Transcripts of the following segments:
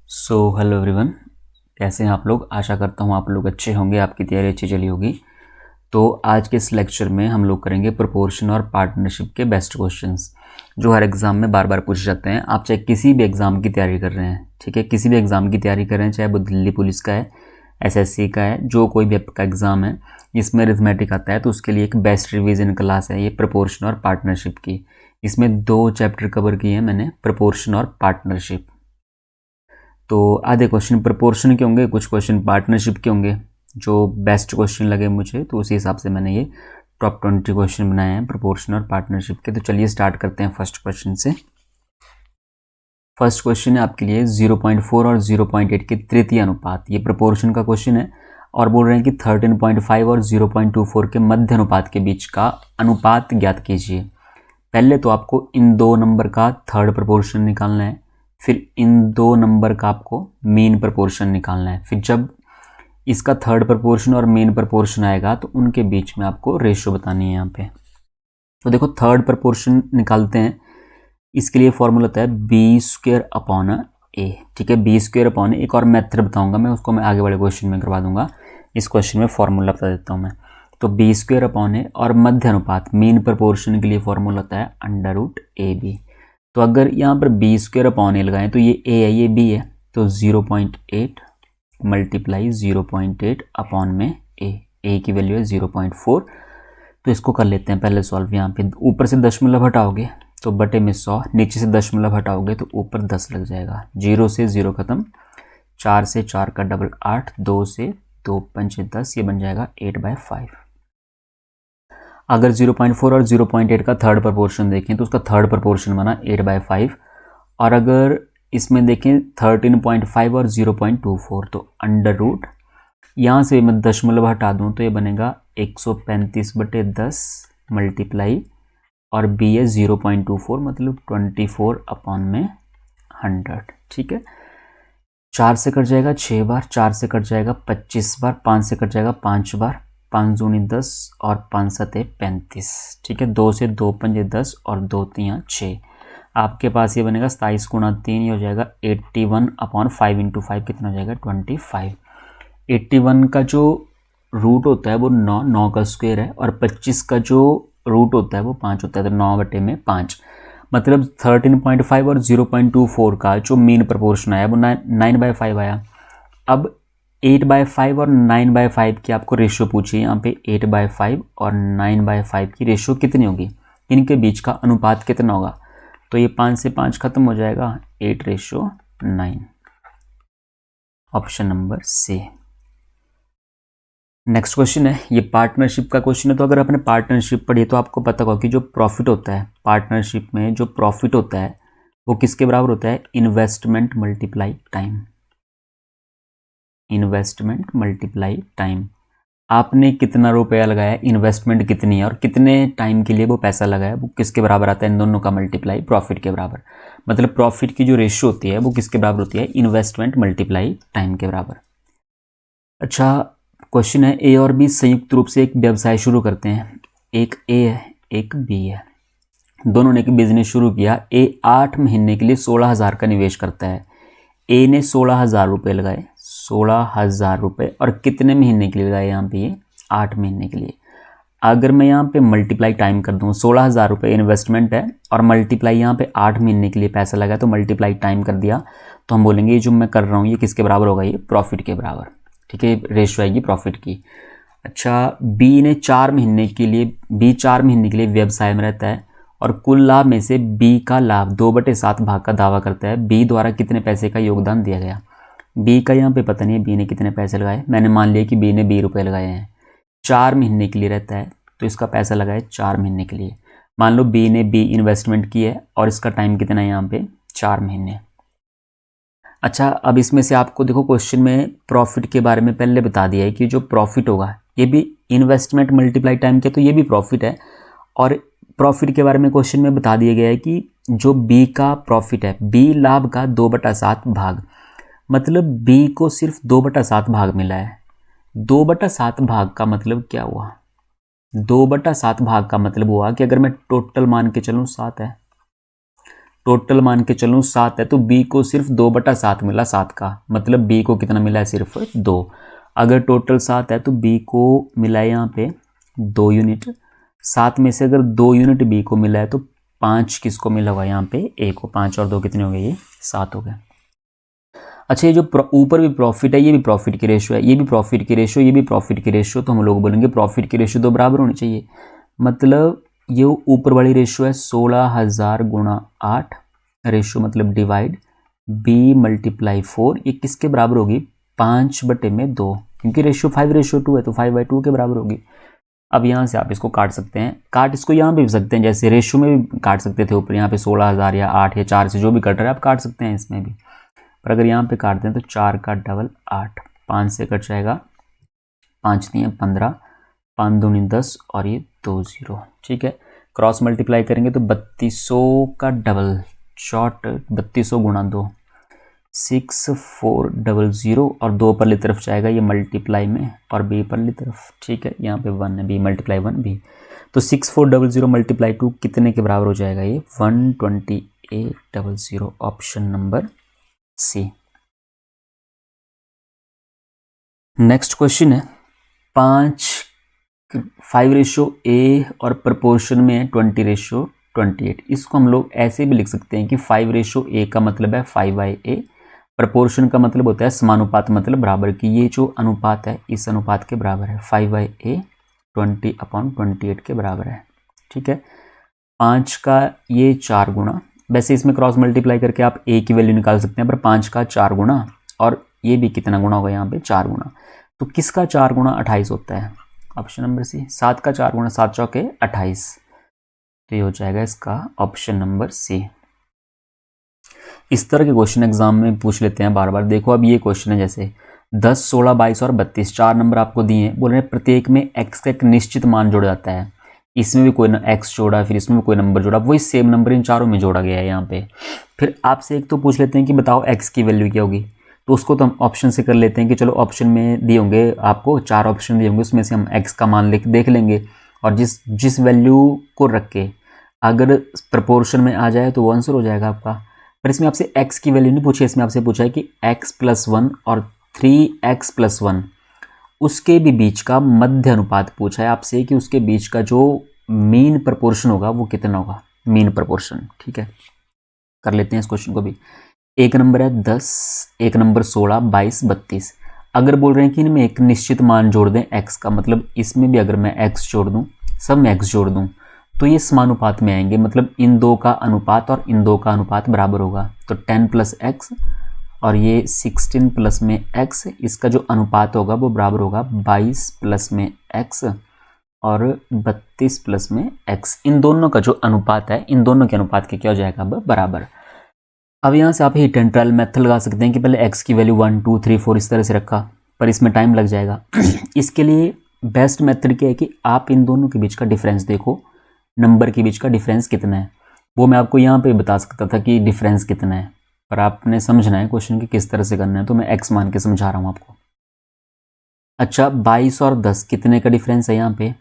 Hello everyone, कैसे हैं आप लोग। आशा करता हूँ आप लोग अच्छे होंगे, आपकी तैयारी अच्छी चली होगी। तो आज के इस लेक्चर में हम लोग करेंगे प्रोपोर्शन और पार्टनरशिप के बेस्ट क्वेश्चंस जो हर एग्ज़ाम में बार बार पूछे जाते हैं। आप चाहे किसी भी एग्ज़ाम की तैयारी कर रहे हैं, ठीक है, किसी भी एग्ज़ाम की तैयारी कर रहे हैं, चाहे वो दिल्ली पुलिस का है, एसएससी का है, जो कोई भी आपका एग्ज़ाम है इसमें अरिथमेटिक आता है, तो उसके लिए एक बेस्ट रिवीजन क्लास है ये प्रोपोर्शन और पार्टनरशिप की। इसमें 2 चैप्टर कवर किए हैं मैंने, प्रोपोर्शन और पार्टनरशिप। तो आधे क्वेश्चन प्रोपोर्शन के होंगे, कुछ क्वेश्चन पार्टनरशिप के होंगे। जो बेस्ट क्वेश्चन लगे मुझे तो उसी हिसाब से मैंने ये टॉप 20 क्वेश्चन बनाए हैं प्रोपोर्शन और पार्टनरशिप के। तो चलिए स्टार्ट करते हैं फर्स्ट क्वेश्चन से। फर्स्ट क्वेश्चन है आपके लिए 0.4 और 0.8 के तृतीय अनुपात। ये प्रोपोर्शन का क्वेश्चन है और बोल रहे हैं कि 13.5 और 0.24 के मध्य अनुपात के बीच का अनुपात ज्ञात कीजिए। पहले तो आपको इन दो नंबर का थर्ड प्रोपोर्शन निकालना है, फिर इन दो नंबर का आपको मीन प्रोपोर्शन निकालना है। फिर जब इसका थर्ड प्रोपोर्शन और मीन प्रोपोर्शन आएगा तो उनके बीच में आपको रेशियो बतानी है यहाँ पे। तो देखो थर्ड प्रोपोर्शन निकालते हैं। इसके लिए फॉर्मूला होता है बी स्क्वेयर अपॉन ए, ठीक है। बी स्क्वेयर अपॉन ए, एक और मेथड बताऊंगा मैं, उसको मैं आगे वाले क्वेश्चन में करवा दूंगा। इस क्वेश्चन में फॉर्मूला बता देता हूँ मैं। तो बी स्क्वेयर अपॉन ए और मध्य अनुपात मीन प्रोपोर्शन के लिए फॉर्मूला होता है अंडर रूट ए बी। तो अगर यहाँ पर बी स्क्वेयर अपॉन ए लगाएं तो ये ए है, ये बी है, तो 0.8 मल्टीप्लाई 0.8 अपॉन में ए की वैल्यू है 0.4। तो इसको कर लेते हैं पहले सॉल्व। यहाँ पे ऊपर से दशमलव हटाओगे तो बटे में 100, नीचे से दशमलव हटाओगे तो ऊपर 10 लग जाएगा। 0 से 0 खत्म, 4 से 4 का डबल 8, 2 से 2 पंचे 10, ये बन जाएगा 8/5। अगर 0.4 और 0.8 का थर्ड प्रोपोर्शन देखें तो उसका थर्ड प्रोपोर्शन बना 8/5। और अगर इसमें देखें 13.5 और 0.24 तो अंडर रूट, यहाँ से मैं दशमलव हटा दूँ तो ये बनेगा 135/10 मल्टीप्लाई, और बी है 0.24 मतलब 24 अपॉन में 100, ठीक है। 4 से कट जाएगा 6 बार, 4 से कट जाएगा 25 बार, 5 से कट जाएगा 5 बार, 5 दूनी 10 और 5 सते 35, ठीक है। 2 से 2 पंजे 10 और 2 तियाँ 6। आपके पास ये बनेगा 27 गुणा 3, ये हो जाएगा 81 अपॉन 5 इंटू 5 कितना हो जाएगा 25। 81 का जो रूट होता है वो 9 का स्क्वायर है, और 25 का जो रूट होता है वो 5 होता है, तो 9/5 मतलब 13.5 और 0.24 का जो मीन प्रोपोर्शन आया वो 9/5 आया। अब 8/5 और 9/5 की आपको रेशियो पूछी है। यहाँ पे 8/5 और 9/5 की रेशियो कितनी होगी, इनके बीच का अनुपात कितना होगा। तो ये 5 से 5 खत्म हो जाएगा, 8:9। Option number C. Next question है, ये पार्टनरशिप का क्वेश्चन है। तो अगर आपने पार्टनरशिप पढ़ी तो आपको पता होगा कि जो प्रॉफिट होता है पार्टनरशिप में, जो प्रॉफिट होता है वो किसके बराबर होता है, investment multiply time. Investment multiply time. आपने कितना रुपया लगाया, इन्वेस्टमेंट कितनी है और कितने टाइम के लिए वो पैसा लगाया, वो किसके बराबर आता है, इन दोनों का मल्टीप्लाई प्रॉफिट के बराबर। मतलब प्रॉफिट की जो रेशियो होती है वो किसके बराबर होती है, इन्वेस्टमेंट मल्टीप्लाई टाइम के बराबर। अच्छा क्वेश्चन है, ए और बी संयुक्त रूप से एक व्यवसाय शुरू करते हैं। एक ए है, एक बी है, दोनों ने एक बिजनेस शुरू किया। ए 8 महीने के लिए 16,000 का निवेश करता है। ए ने 16,000 रुपये लगाए, 16,000 रुपये, और कितने महीने के लिए लगाए यहाँ पे, ये 8 महीने के लिए। अगर मैं यहाँ पे मल्टीप्लाई टाइम कर दूँ, 16,000 रुपये इन्वेस्टमेंट है और मल्टीप्लाई यहाँ पे 8 महीने के लिए पैसा लगा, तो मल्टीप्लाई टाइम कर दिया, तो हम बोलेंगे ये जो मैं कर रहा हूँ ये किसके बराबर होगा, ये प्रॉफिट के बराबर, ठीक है। रेशियो आएगी प्रॉफिट की। अच्छा बी ने 4 महीने के लिए, बी 4 महीने के लिए व्यवसाय में रहता है और कुल लाभ में से बी का लाभ 2/7 भाग का दावा करता है। बी द्वारा कितने पैसे का योगदान दिया गया। बी का यहाँ पे पता नहीं है बी ने कितने पैसे लगाए, मैंने मान लिया कि बी ने 20 रुपये लगाए हैं। 4 महीने के लिए रहता है तो इसका पैसा लगाए 4 महीने के लिए। मान लो बी ने बी इन्वेस्टमेंट की है और इसका टाइम कितना है यहाँ पे 4 महीने। अच्छा अब इसमें से आपको देखो क्वेश्चन में प्रॉफिट के बारे में पहले बता दिया है कि जो प्रॉफिट होगा ये भी इन्वेस्टमेंट मल्टीप्लाई टाइम के, तो ये भी प्रॉफिट है। और प्रॉफिट के बारे में क्वेश्चन में बता दिया गया है कि जो बी का प्रॉफिट है, बी लाभ का 2/7 भाग, मतलब बी को सिर्फ 2/7 भाग मिला है। 2/7 भाग का मतलब क्या हुआ, 2/7 भाग का मतलब हुआ कि अगर मैं टोटल मान के चलूँ 7 है टोटल मान के चलूँ 7 है तो b को सिर्फ 2/7 मिला 7 का, मतलब b को कितना मिला है सिर्फ 2। अगर टोटल 7 है तो b को मिला है यहाँ पे 2 यूनिट, 7 में से अगर 2 यूनिट b को मिला है तो 5 किसको मिला होगा यहाँ पे a को, 5 और 2 कितने हो गए, ये 7 हो गए। अच्छा, ये जो ऊपर भी प्रॉफिट है ये भी प्रॉफिट की रेशियो है, ये भी प्रॉफिट की रेशियो, ये भी प्रॉफिट की रेशियो, तो हम लोग बोलेंगे प्रॉफिट की रेशियो 2 बराबर होनी चाहिए। मतलब ये ऊपर वाली रेशियो है 16,000 गुणा 8, रेशियो मतलब डिवाइड, b × 4, ये किसके बराबर होगी, 5/2, क्योंकि रेशियो 5:2 है तो 5/2 के बराबर होगी। अब यहाँ से आप इसको काट सकते हैं, काट इसको यहाँ पे भी सकते हैं, जैसे रेशियो में भी काट सकते थे ऊपर, यहाँ पे 16,000 या 8 या 4 से जो भी कट रहा है आप काट सकते हैं इसमें भी, पर अगर यहाँ पे काटते हैं तो 4 का डबल 8, 5 से कट जाएगा, 5 नहीं 15, 5 दूनी 10 और ये 2 0, ठीक है। क्रॉस मल्टीप्लाई करेंगे तो 3200 का डबल शॉर्ट 3200 गुणा 2, 6400 और 2 परली तरफ जाएगा ये मल्टीप्लाई में और b परली तरफ, ठीक है। यहाँ पे 1 है, b × 1 b, तो 6400 × 2 कितने के बराबर हो जाएगा, ये 12800, option number C. Next question है 5:a और प्रपोर्शन में है 20:28। इसको हम लोग ऐसे भी लिख सकते हैं कि 5:a का मतलब है 5/a, प्रपोर्शन का मतलब होता है समानुपात, मतलब बराबर की, ये जो अनुपात है इस अनुपात के बराबर है, 5/a 20/28 के बराबर है, ठीक है। 5 का ये 4 गुना, वैसे इसमें क्रॉस मल्टीप्लाई करके आप a की वैल्यू निकाल सकते हैं, पर 5 का 4 गुना और ये भी कितना गुना होगा यहाँ पे 4 गुना, तो किसका 4 गुना 28 होता है, ऑप्शन नंबर सी। 7 का 4 गुना 7 चौके 28, तो ये हो जाएगा इसका ऑप्शन नंबर सी। इस तरह के क्वेश्चन एग्जाम में पूछ लेते हैं बार बार। देखो अब ये क्वेश्चन है जैसे 10, 16, 22 और 32, 4 नंबर आपको दिए हैं, बोल रहे हैं प्रत्येक में x का एक निश्चित मान जोड़ा जाता है, इसमें भी कोई x जोड़ा, फिर इसमें भी कोई नंबर जोड़ा, वही सेम नंबर इन चारों में जोड़ा गया है यहाँ पे। फिर आपसे एक तो पूछ लेते हैं कि बताओ x की वैल्यू क्या होगी, तो उसको तो हम ऑप्शन से कर लेते हैं कि चलो ऑप्शन में दिए होंगे आपको 4 ऑप्शन दिए होंगे, उसमें से हम x का मान देख लेंगे और जिस वैल्यू को रख के अगर प्रपोर्शन में आ जाए तो वो आंसर हो जाएगा आपका। पर इसमें आपसे x की वैल्यू नहीं पूछी, इसमें आपसे पूछा है कि x+1 और 3x+1 उसके भी बीच का मध्य अनुपात पूछा है आपसे, कि उसके बीच का जो मीन प्रपोर्शन होगा वो कितना होगा, मीन प्रपोर्शन, ठीक है। कर लेते हैं इस क्वेश्चन को भी। एक नंबर है 10, एक नंबर 16, 22, 32। अगर बोल रहे हैं कि इनमें एक निश्चित मान जोड़ दें x का, मतलब इसमें भी अगर मैं x जोड़ दूं, सब में x जोड़ दूं, तो ये समानुपात में आएंगे, मतलब इन दो का अनुपात और इन दो का अनुपात बराबर होगा। तो 10 + x और ये 16 प्लस में x, इसका जो अनुपात होगा वो बराबर होगा 22 प्लस में x और 32 प्लस में x। इन दोनों का जो अनुपात है, इन दोनों के अनुपात के क्या हो जाएगा अब बराबर। अब यहाँ से आप हिट एंड ट्रायल मेथड लगा सकते हैं कि पहले x की वैल्यू 1, 2, 3, 4 इस तरह से रखा, पर इसमें टाइम लग जाएगा। इसके लिए बेस्ट मेथड क्या है कि आप इन दोनों के बीच का डिफरेंस देखो, नंबर के बीच का डिफरेंस कितना है, वो मैं आपको यहाँ पे बता सकता था कि डिफरेंस कितना है, पर आपने समझना है क्वेश्चन की किस तरह से करना है, तो मैं x मान के समझा रहा हूँ आपको। अच्छा 22 और 10 कितने का डिफरेंस है, यहाँ पे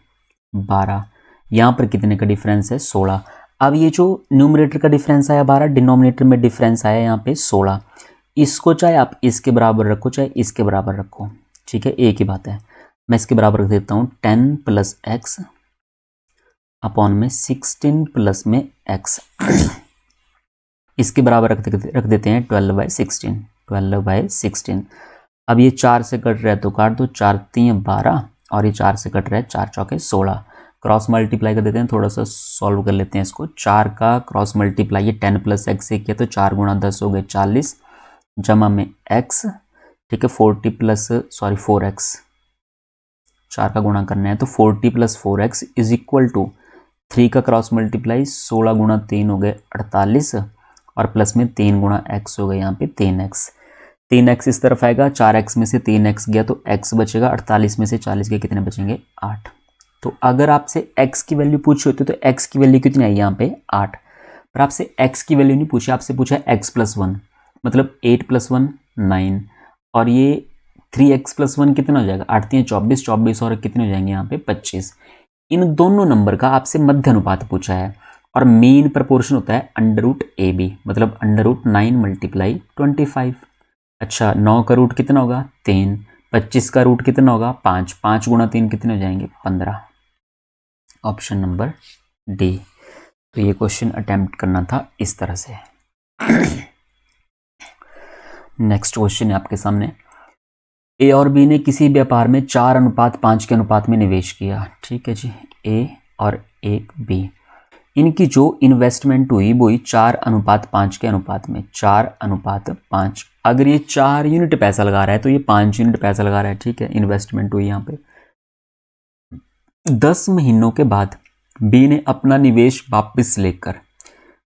12, यहाँ पर कितने का डिफरेंस है 16। अब ये जो न्यूमरेटर का डिफरेंस आया 12, डिनोमिनेटर में डिफरेंस आया यहाँ पे 16, इसको चाहे आप इसके बराबर रखो चाहे इसके बराबर रखो, ठीक है, एक ही बात है। मैं इसके बराबर रख देता हूँ 10 + x अपॉन में 16 प्लस में x, इसके बराबर रख देते हैं 12/16, 12/16। अब ये 4 से कट रहा है तो काट दो, 4 × 3 = 12 और ये 4 से कट रहा है, 4 चौके 16। क्रॉस मल्टीप्लाई कर देते हैं, थोड़ा सा सॉल्व कर लेते हैं इसको। 4 का क्रॉस मल्टीप्लाई, ये 10 + x से किया तो 4 × 10 हो गए 40, जमा में x, ठीक है, 4x, 4 का गुणा करना है तो 40 + 4x = 3 का क्रॉस मल्टीप्लाई 16 × 3 हो गए 48 और प्लस में 3 × x हो गए यहाँ पे 3x। 3x इस तरफ आएगा, 4x में से 3x गया तो x बचेगा, 48 में से 40 गए कितने बचेंगे 8। तो अगर आपसे x की वैल्यू पूछी होती तो x की वैल्यू कितनी आई यहाँ पे 8, पर आपसे x की वैल्यू नहीं पूछी, आपसे पूछा है x+1, मतलब 8 + 1 9 और ये 3x+1 कितना हो जाएगा, 8 × 3 = 24, 24 और कितने हो जाएंगे यहाँ पे 25। इन दोनों नंबर का आपसे मध्य अनुपात पूछा है और मीन प्रपोर्शन होता है अंडर रूट ए बी, मतलब अंडर रूट 9 मल्टीप्लाई 25। अच्छा 9 का रूट कितना होगा 3, 25 का रूट कितना होगा 5, 5 गुणा 3 कितने हो जाएंगे 15। Option number D. तो ये क्वेश्चन अटेम्प्ट करना था इस तरह से। नेक्स्ट क्वेश्चन है आपके सामने, ए और बी ने किसी व्यापार में 4:5 के अनुपात में निवेश किया। ठीक है जी, ए और एक बी, इनकी जो इन्वेस्टमेंट हुई वो हुई 4:5 के अनुपात में, 4:5। अगर ये 4 यूनिट पैसा लगा रहा है तो ये 5 यूनिट पैसा लगा रहा है। ठीक है, इन्वेस्टमेंट हुई यहाँ पे। 10 महीनों के बाद बी ने अपना निवेश वापस लेकर,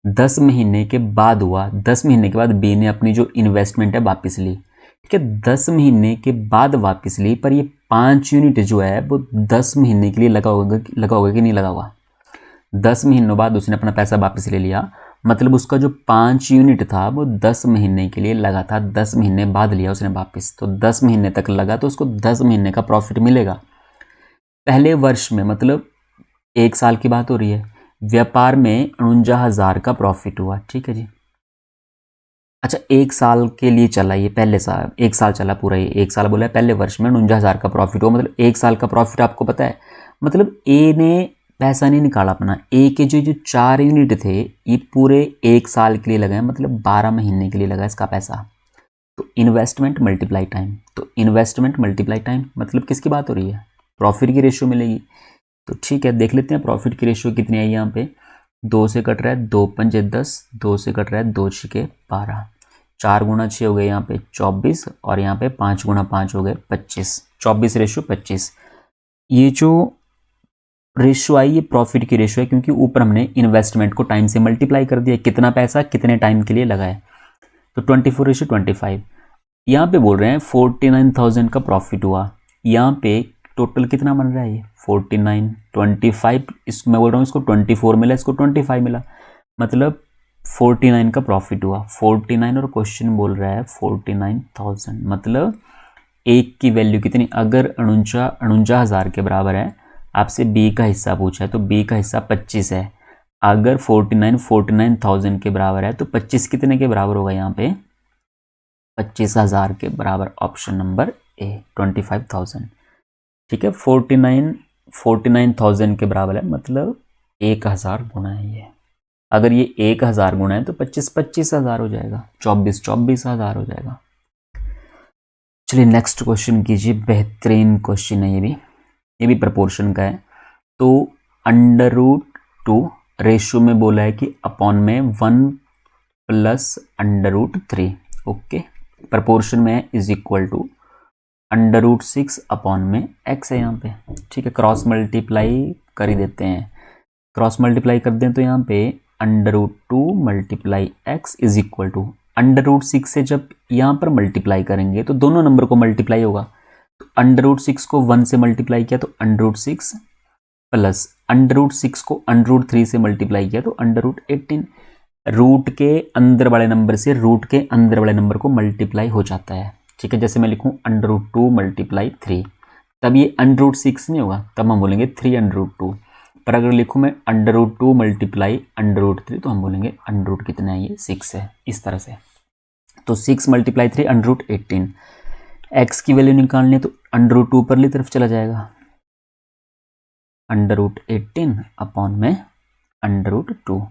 10 महीने के बाद हुआ, 10 महीने के बाद बी ने अपनी जो इन्वेस्टमेंट है वापस ली। ठीक है, 10 महीने के बाद वापस ली, पर ये 5 यूनिट जो है वो 10 महीने के लिए लगा होगा कि नहीं लगा होगा। 10 महीनों बाद उसने अपना पैसा वापस ले लिया, मतलब उसका जो 5 यूनिट था वो 10 महीने के लिए लगा था, 10 महीने बाद लिया उसने वापस, तो 10 महीने तक लगा तो उसको 10 महीने का प्रॉफिट मिलेगा। पहले वर्ष में, मतलब 1 साल की बात हो रही है, व्यापार में 49,000 का प्रॉफिट हुआ। ठीक है जी। अच्छा 1 साल के लिए चला ये, पहले साल 1 साल चला पूरा, ये 1 साल बोला है, पहले वर्ष में 49,000 का प्रॉफिट हुआ, मतलब 1 साल का प्रॉफिट आपको पता है। मतलब ए ने पैसा नहीं निकाला अपना, ए के जो 4 यूनिट थे ये पूरे 1 साल के लिए लगाए, मतलब 12 महीने के लिए लगा इसका पैसा। तो इन्वेस्टमेंट मल्टीप्लाई टाइम, तो इन्वेस्टमेंट मल्टीप्लाई टाइम मतलब किसकी बात हो रही है, प्रॉफिट की रेशियो मिलेगी। तो ठीक है, देख लेते हैं प्रॉफिट की रेशियो कितनी आई यहाँ पे। 2 से कट रहा है 2 पंजे 10, 2 से कट रहा है 2 छिके 12, 4 गुणा 6 हो गए यहाँ पे 24, और यहाँ पे 5 गुणा 5 हो गए 25, 24 रेशियो 25। ये जो रेशियो आई ये प्रॉफिट की रेशियो है, क्योंकि ऊपर हमने इन्वेस्टमेंट को टाइम से मल्टीप्लाई कर दिया, कितना पैसा कितने टाइम के लिए लगाए, तो 24:25। यहाँ पे बोल रहे हैं 49,000 का प्रॉफिट हुआ, यहाँ पे टोटल कितना बन रहा है ये 49, 25, इस मैं बोल रहा हूँ इसको 24 मिला, इसको 25 मिला, मतलब 49 का प्रॉफिट हुआ, 49, और क्वेश्चन बोल रहा है 49,000, मतलब एक की वैल्यू कितनी, अगर 49,000 के बराबर है, आपसे बी का हिस्सा पूछा है तो बी का हिस्सा 25 है। अगर 49,000 के बराबर है तो 25 कितने के बराबर होगा यहाँ पे 25,000 के बराबर। Option number A 25,000। ठीक है, 49,000 के बराबर है, मतलब 1,000 गुना है ये। अगर ये 1,000 गुना है तो 25,000 हो जाएगा, 24,000 हो जाएगा। चलिए नेक्स्ट क्वेश्चन कीजिए, बेहतरीन क्वेश्चन है ये भी प्रोपोर्शन का है। तो अंडर रूट 2 रेशियो में बोला है कि अपॉन में 1 plus under root 3, okay, proportion में is equal to under root 6 upon में x है यहाँ पे। ठीक है, क्रॉस मल्टीप्लाई कर ही देते हैं, क्रॉस मल्टीप्लाई कर दें तो यहाँ पे under root 2 multiply x is equal to under root 6 से जब यहाँ पर मल्टीप्लाई करेंगे तो दोनों नंबर को मल्टीप्लाई होगा, तो अंडर रूट 6 को 1 से मल्टीप्लाई किया तो under root 6 plus under root 6 को अंडर रूट 3 से मल्टीप्लाई किया तो अंडर रूट 18। रूट के अंदर वाले नंबर से रूट के अंदर वाले नंबर को मल्टीप्लाई हो जाता है। ठीक है, जैसे मैं लिखूँ अंडर रूट 2 मल्टीप्लाई 3, तब ये अंडर रूट 6 नहीं होगा, तब हम बोलेंगे 3 अंडर रूट 2। पर अगर लिखूँ मैं under root 2 multiply under root 3 तो हम बोलेंगे अंडर रूट कितना है, ये 6 है, इस तरह से। तो 6 मल्टीप्लाई 3 अंडर रूट 18। एक्स की वैल्यू निकालनी है तो अंडर रूट 2 परली तरफ चला जाएगा, अंडर रूट 18 अपॉन में अंडर रूट 2।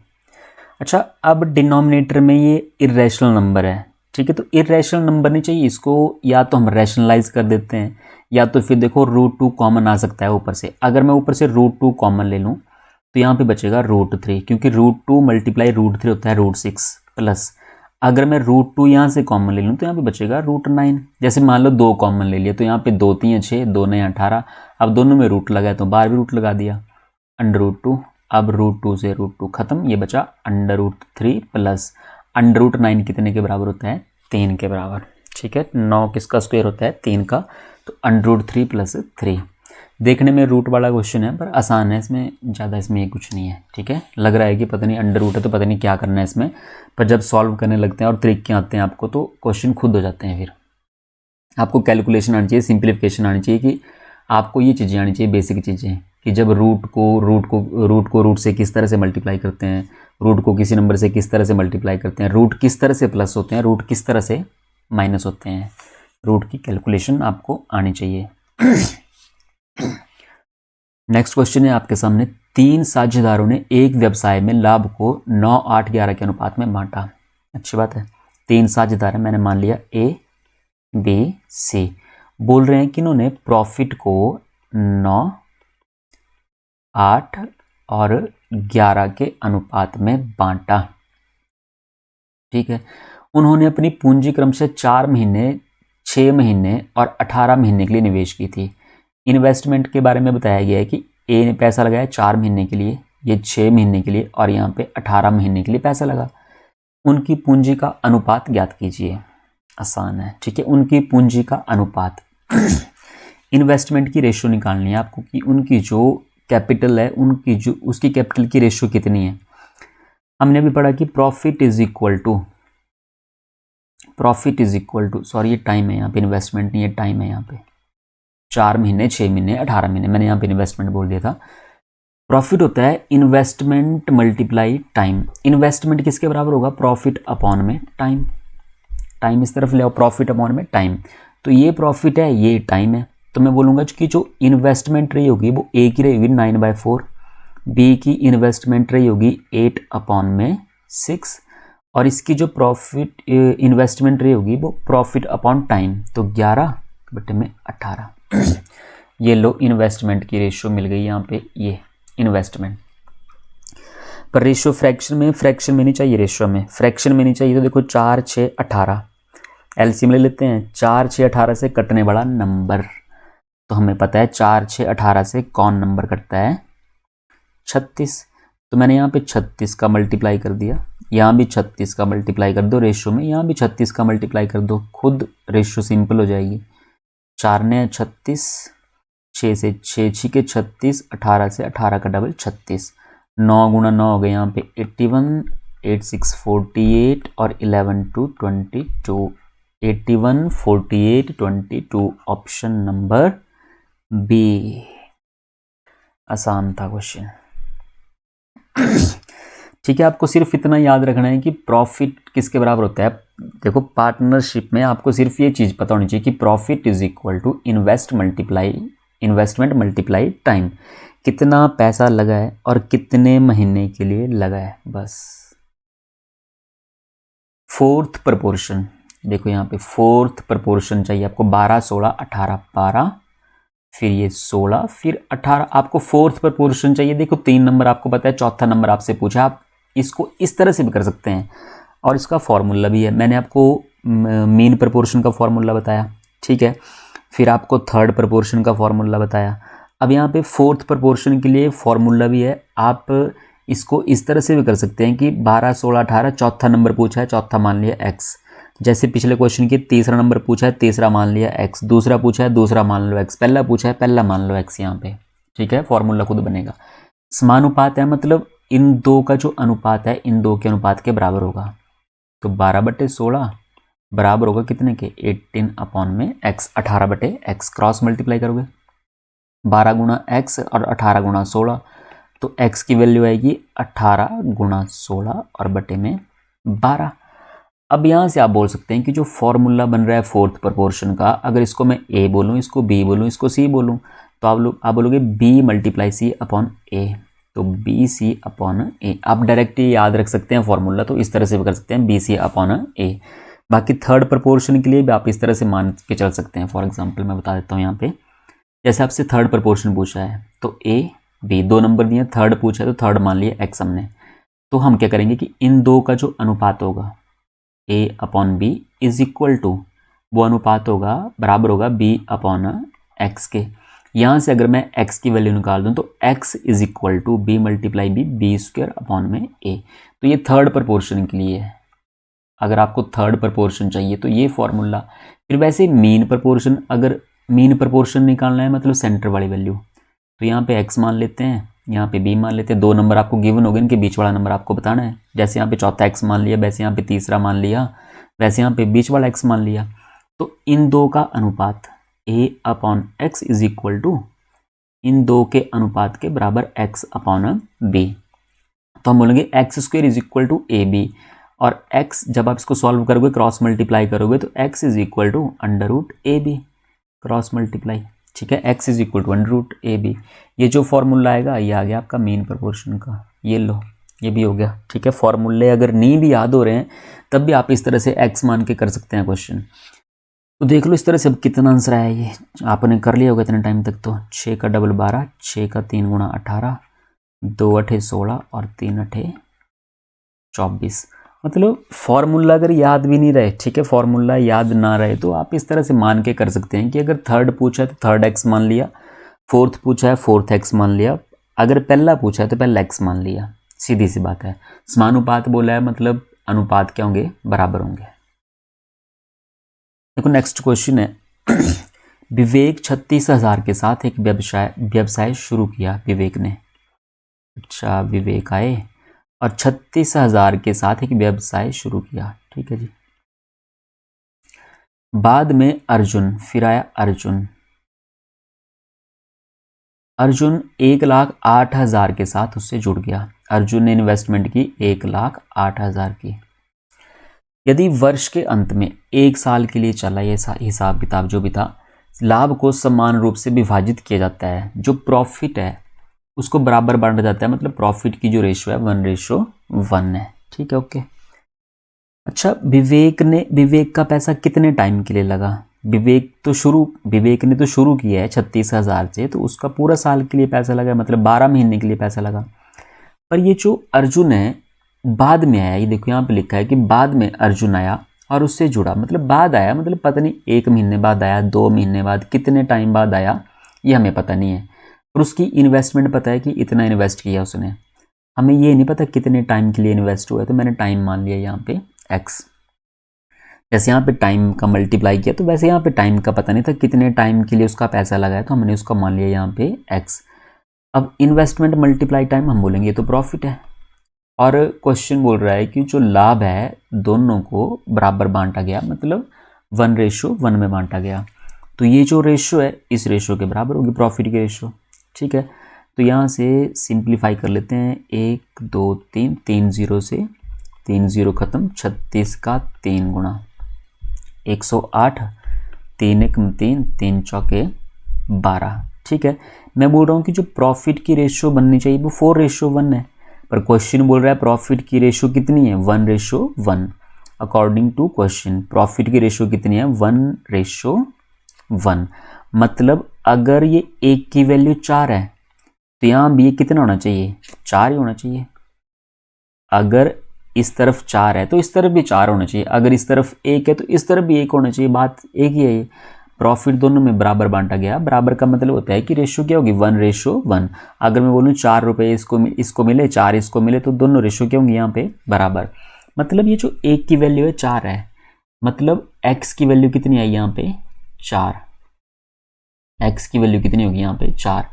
अच्छा, अब डिनोमिनेटर में ये इरेशनल नंबर है। ठीक है, तो इरेशनल नंबर नहीं चाहिए, इसको या तो हम रैशनलाइज कर देते हैं या तो फिर देखो रूट 2 कॉमन आ सकता है ऊपर से। अगर मैं ऊपर से रूट 2 कॉमन ले लूँ तो यहाँ पे बचेगा रूट 3, क्योंकि रूट 2 मल्टीप्लाई रूट 3 होता है रूट 6 प्लस अगर मैं रूट 2 यहाँ से कॉमन ले लूँ तो यहाँ पे बचेगा रूट 9। जैसे मान लो 2 कॉमन ले लिया तो यहाँ पे 2 3 6, 2 9 18, अब दोनों में रूट लगा है तो बाहर भी रूट लगा दिया, अंडर रूट 2। अब रूट 2 से रूट 2 खत्म, ये बचा under root 3 plus under root 9 कितने के बराबर होता है, 3 के बराबर। ठीक है, 9 किसका स्क्वायर होता है, 3 का, तो अंडर रूट 3 प्लस 3। देखने में रूट वाला क्वेश्चन है पर आसान है, इसमें ज़्यादा इसमें ये कुछ नहीं है। ठीक है, लग रहा है कि पता नहीं अंडर रूट है तो पता नहीं क्या करना है इसमें, पर जब सॉल्व करने लगते हैं और तरीके आते हैं आपको तो क्वेश्चन खुद हो जाते हैं। फिर आपको कैलकुलेशन आनी चाहिए, सिंप्लीफिकेशन आनी चाहिए, कि आपको ये चीज़ें आनी चाहिए, बेसिक चीज़ें, कि जब रूट से किस तरह से मल्टीप्लाई करते हैं, रूट को किसी नंबर से किस तरह से मल्टीप्लाई करते हैं, रूट किस तरह से प्लस होते हैं, रूट किस तरह से माइनस होते हैं, रूट की कैलकुलेशन आपको आनी चाहिए। नेक्स्ट क्वेश्चन है आपके सामने, 3 साझेदारों ने एक व्यवसाय में लाभ को 9, 8, 11 के अनुपात में बांटा। अच्छी बात है, 3 साझेदार हैं, मैंने मान लिया ए बी सी। बोल रहे हैं कि इन्होंने प्रॉफिट को 9, 8 और 11 के अनुपात में बांटा। ठीक है, उन्होंने अपनी पूंजी क्रमशः 4 महीने, 6 महीने और 18 महीने के लिए निवेश की थी। इन्वेस्टमेंट के बारे में बताया गया है कि ए ने पैसा लगाया 4 महीने के लिए, ये 6 महीने के लिए और यहाँ पे 18 महीने के लिए पैसा लगा। उनकी पूंजी का अनुपात ज्ञात कीजिए। आसान है, ठीक है, उनकी पूंजी का अनुपात। इन्वेस्टमेंट की रेशियो निकालनी है आपको कि उनकी जो कैपिटल है, उनकी जो उसकी कैपिटल की रेशियो कितनी है। हमने भी पढ़ा कि profit is equal to sorry, ये टाइम है यहाँ पे, इन्वेस्टमेंट नहीं है, टाइम है यहाँ पे। 4 महीने, 6 महीने, 18 महीने, मैंने यहाँ पे इन्वेस्टमेंट बोल दिया था। प्रॉफिट होता है इन्वेस्टमेंट मल्टीप्लाई टाइम। इन्वेस्टमेंट किसके बराबर होगा, प्रॉफिट अपॉन में टाइम। टाइम इस तरफ ले आओ, प्रॉफिट अपॉन में टाइम। तो ये प्रॉफिट है, ये टाइम है, तो मैं बोलूँगा कि जो इन्वेस्टमेंट रही होगी वो ए की रहेगी 9/4, बी की इन्वेस्टमेंट रही होगी 8 अपॉन में 6 और इसकी जो प्रॉफिट इन्वेस्टमेंट रही होगी वो प्रॉफिट अपॉन टाइम, तो 11/18। ये लो, इन्वेस्टमेंट की रेशियो मिल गई यहाँ पे, ये इन्वेस्टमेंट। पर रेशियो फ्रैक्शन में नहीं चाहिए, रेशियो में, फ्रैक्शन में नहीं चाहिए। तो देखो 4, 6, 18 एलसीएम ले लेते हैं। 4, 6, 18 से कटने वाला नंबर, तो हमें पता है 4, 6, 18 से कौन नंबर कटता है, 36। तो मैंने यहाँ पे 36 का मल्टीप्लाई कर दिया, यहाँ भी 36 का मल्टीप्लाई कर दो रेशियो में, यहाँ भी 36 का मल्टीप्लाई कर दो, खुद रेशियो सिंपल हो जाएगी। 4 ने 36, 6 से 6, 6 के 36, 18 से 18 का डबल 36, 9 गुना 9 हो गए यहाँ पे 81, 8, 6, 48 और 11, 2, 22, 81, 48, 22, ऑप्शन नंबर बी। आसान था क्वेश्चन। ठीक है, आपको सिर्फ इतना याद रखना है कि प्रॉफिट किसके बराबर होता है। देखो, पार्टनरशिप में आपको सिर्फ ये चीज़ पता होनी चाहिए कि profit is equal to investment multiply time. कितना पैसा लगा है और कितने महीने के लिए लगा है, बस। फोर्थ प्रपोर्शन, देखो यहाँ पे फोर्थ प्रपोर्शन चाहिए आपको, 12, 16, 18, 12, फिर ये 16, फिर 18, आपको फोर्थ प्रपोर्शन चाहिए। देखो 3 नंबर आपको पता है, चौथा नंबर आपसे पूछा, आप इसको इस तरह से भी कर सकते हैं और इसका फॉर्मूला भी है। मैंने आपको मीन प्रपोर्शन का फॉर्मूला बताया, ठीक है, फिर आपको थर्ड प्रपोर्शन का फॉर्मूला बताया। अब यहाँ पे फोर्थ प्रपोर्शन के लिए फॉर्मूला भी है। आप इसको इस तरह से भी कर सकते हैं कि 12, 16, 18, चौथा नंबर पूछा है, चौथा मान लिया x। जैसे पिछले क्वेश्चन के तीसरा नंबर पूछा है, तीसरा मान लिया x, दूसरा पूछा है, दूसरा मान लो x, पहला पूछा है, पहला मान लो x यहाँ पे, ठीक है, फॉर्मूला खुद बनेगा। समानुपात है, मतलब इन दो का जो अनुपात है इन दो के अनुपात के बराबर होगा। तो 12/16 बराबर होगा कितने के, 18 अपॉन में x, 18/x, क्रॉस मल्टीप्लाई करोगे 12 गुना x और 18 गुना 16, तो x की वैल्यू आएगी 18 गुना 16 और बटे में 12। अब यहाँ से आप बोल सकते हैं कि जो फॉर्मूला बन रहा है फोर्थ प्रपोर्शन का, अगर इसको मैं a बोलूँ, इसको b बोलूँ, इसको c बोलूँ, तो आप बोलोगे b × c अपॉन a, तो BC अपॉन a। आप डायरेक्ट याद रख सकते हैं फॉर्मूला, तो इस तरह से भी कर सकते हैं BC अपॉन a। बाकी थर्ड प्रपोर्शन के लिए भी आप इस तरह से मान के चल सकते हैं। फॉर एग्जांपल मैं बता देता हूँ यहाँ पे, जैसे आपसे थर्ड प्रपोर्शन पूछा है तो A B 2 नंबर दिए, थर्ड पूछा है तो थर्ड मान लिया x हमने। तो हम क्या करेंगे कि इन दो का जो अनुपात होगा A upon B is equal to, वो अनुपात होगा बराबर होगा B अपॉन x के। यहाँ से अगर मैं x की वैल्यू निकाल दूँ तो x is equal to B × B² upon में A। तो ये थर्ड प्रपोर्शन के लिए है। अगर आपको थर्ड प्रपोर्शन चाहिए तो ये फॉर्मूला। फिर वैसे मीन प्रपोर्शन, अगर मीन प्रपोर्शन निकालना है मतलब सेंटर वाली वैल्यू, तो यहाँ पे x मान लेते हैं, यहाँ पे b मान लेते हैं। 2 नंबर आपको गिवन हो गए, इनके बीच वाला नंबर आपको बताना है। जैसे यहाँ पे चौथा x मान लिया, वैसे यहाँ पे तीसरा मान लिया, वैसे यहाँ पे बीच वाला x मान लिया। तो इन दो का अनुपात a upon x is equal to इन दो के अनुपात के बराबर x अपॉन b। तो हम बोलेंगे x square is equal to A B, और x जब आप इसको सॉल्व करोगे क्रॉस मल्टीप्लाई करोगे तो x is equal to under root A B, cross multiply. ठीक है, x is equal to under root A B. ये जो फॉर्मूला आएगा ये आ गया आपका मीन प्रोपोर्शन का, ये लो ये भी हो गया। ठीक है, फॉर्मूले अगर नहीं भी याद हो रहे हैं तब भी आप इस तरह से x मान के कर सकते हैं क्वेश्चन। तो देख लो इस तरह से अब कितना आंसर आया, ये आपने कर लिया होगा इतने टाइम तक। तो 6 का डबल 12, 6 का 3 गुणा 18, 2 अठे 16 और 3 अठे 24। मतलब फॉर्मूला अगर याद भी नहीं रहे, ठीक है, फॉर्मूला याद ना रहे तो आप इस तरह से मान के कर सकते हैं कि अगर थर्ड पूछा है तो थर्ड एक्स मान लिया, फोर्थ पूछा है फोर्थ एक्स मान लिया, अगर पहला पूछा है तो पहला एक्स मान लिया। सीधी सी बात है। समानुपात बोला है मतलब अनुपात क्या होंगे, बराबर होंगे। देखो नेक्स्ट क्वेश्चन है विवेक 36,000 के साथ एक व्यवसाय शुरू किया। विवेक ने, अच्छा विवेक आए और 36,000 के साथ एक व्यवसाय शुरू किया। ठीक है जी। बाद में अर्जुन, फिर आया अर्जुन 1,08,000 के साथ उससे जुड़ गया। अर्जुन ने इन्वेस्टमेंट की 1,08,000 की। यदि वर्ष के अंत में एक साल के लिए चला ये हिसाब किताब जो भी था, लाभ को समान रूप से विभाजित किया जाता है, जो प्रॉफिट है उसको बराबर बांटा जाता है, मतलब प्रॉफिट की जो रेशो है 1:1 है। ठीक है, ओके। अच्छा, विवेक का पैसा कितने टाइम के लिए लगा? विवेक ने तो शुरू किया है 36,000 से, तो उसका पूरा साल के लिए पैसा लगा, मतलब 12 महीने के लिए पैसा लगा। पर ये जो अर्जुन है बाद में आया, ये देखो यहाँ पे लिखा है कि बाद में अर्जुन आया और उससे जुड़ा, मतलब बाद आया, मतलब पता नहीं 1 महीने बाद आया, 2 महीने बाद, कितने टाइम बाद आया ये हमें पता नहीं है। और उसकी इन्वेस्टमेंट पता है कि इतना इन्वेस्ट किया उसने, हमें ये नहीं पता कितने टाइम के लिए इन्वेस्ट हुआ है, तो मैंने टाइम मान लिया यहाँ पे x। जैसे यहाँ पे टाइम का मल्टीप्लाई किया तो वैसे यहाँ पे टाइम का पता नहीं था कितने टाइम के लिए उसका पैसा लगा है, तो हमने उसका मान लिया यहाँ पे x। अब इन्वेस्टमेंट मल्टीप्लाई टाइम हम बोलेंगे तो प्रॉफिट है, और क्वेश्चन बोल रहा है कि जो लाभ है दोनों को बराबर बांटा गया, मतलब 1:1 में बांटा गया। तो ये जो रेशो है इस रेशो के बराबर होगी प्रॉफिट की रेशो। ठीक है, तो यहाँ से सिंप्लीफाई कर लेते हैं, 1 2 3, 3 0 से 3 0 खत्म, 36 का 3 गुणा 108, 3 1 3, 3 चौके 12। ठीक है, मैं बोल रहा हूँ कि जो प्रॉफिट की रेशो बननी चाहिए वो 4:1 है, पर क्वेश्चन बोल रहा है प्रॉफिट की रेशो कितनी है 1:1। अकॉर्डिंग टू क्वेश्चन प्रॉफिट की रेशो कितनी है 1:1, मतलब अगर ये 1 की वैल्यू 4 है तो यहाँ भी ये कितना होना चाहिए, 4 ही होना चाहिए। अगर इस तरफ 4 है तो इस तरफ भी 4 होना चाहिए, अगर इस तरफ 1 है तो इस तरफ भी 1 होना चाहिए, बात एक ही है। ये प्रॉफिट दोनों में बराबर बांटा गया, बराबर का मतलब होता है कि रेशो क्या होगी 1:1। अगर मैं बोलूँ 4 रुपये इसको मिले 4 इसको मिले तो दोनों रेशो क्या होंगे यहाँ पे बराबर। मतलब ये जो 1 की वैल्यू है 4 है, मतलब x की वैल्यू कितनी आई यहाँ पे 4, x की वैल्यू कितनी होगी यहाँ पे 4।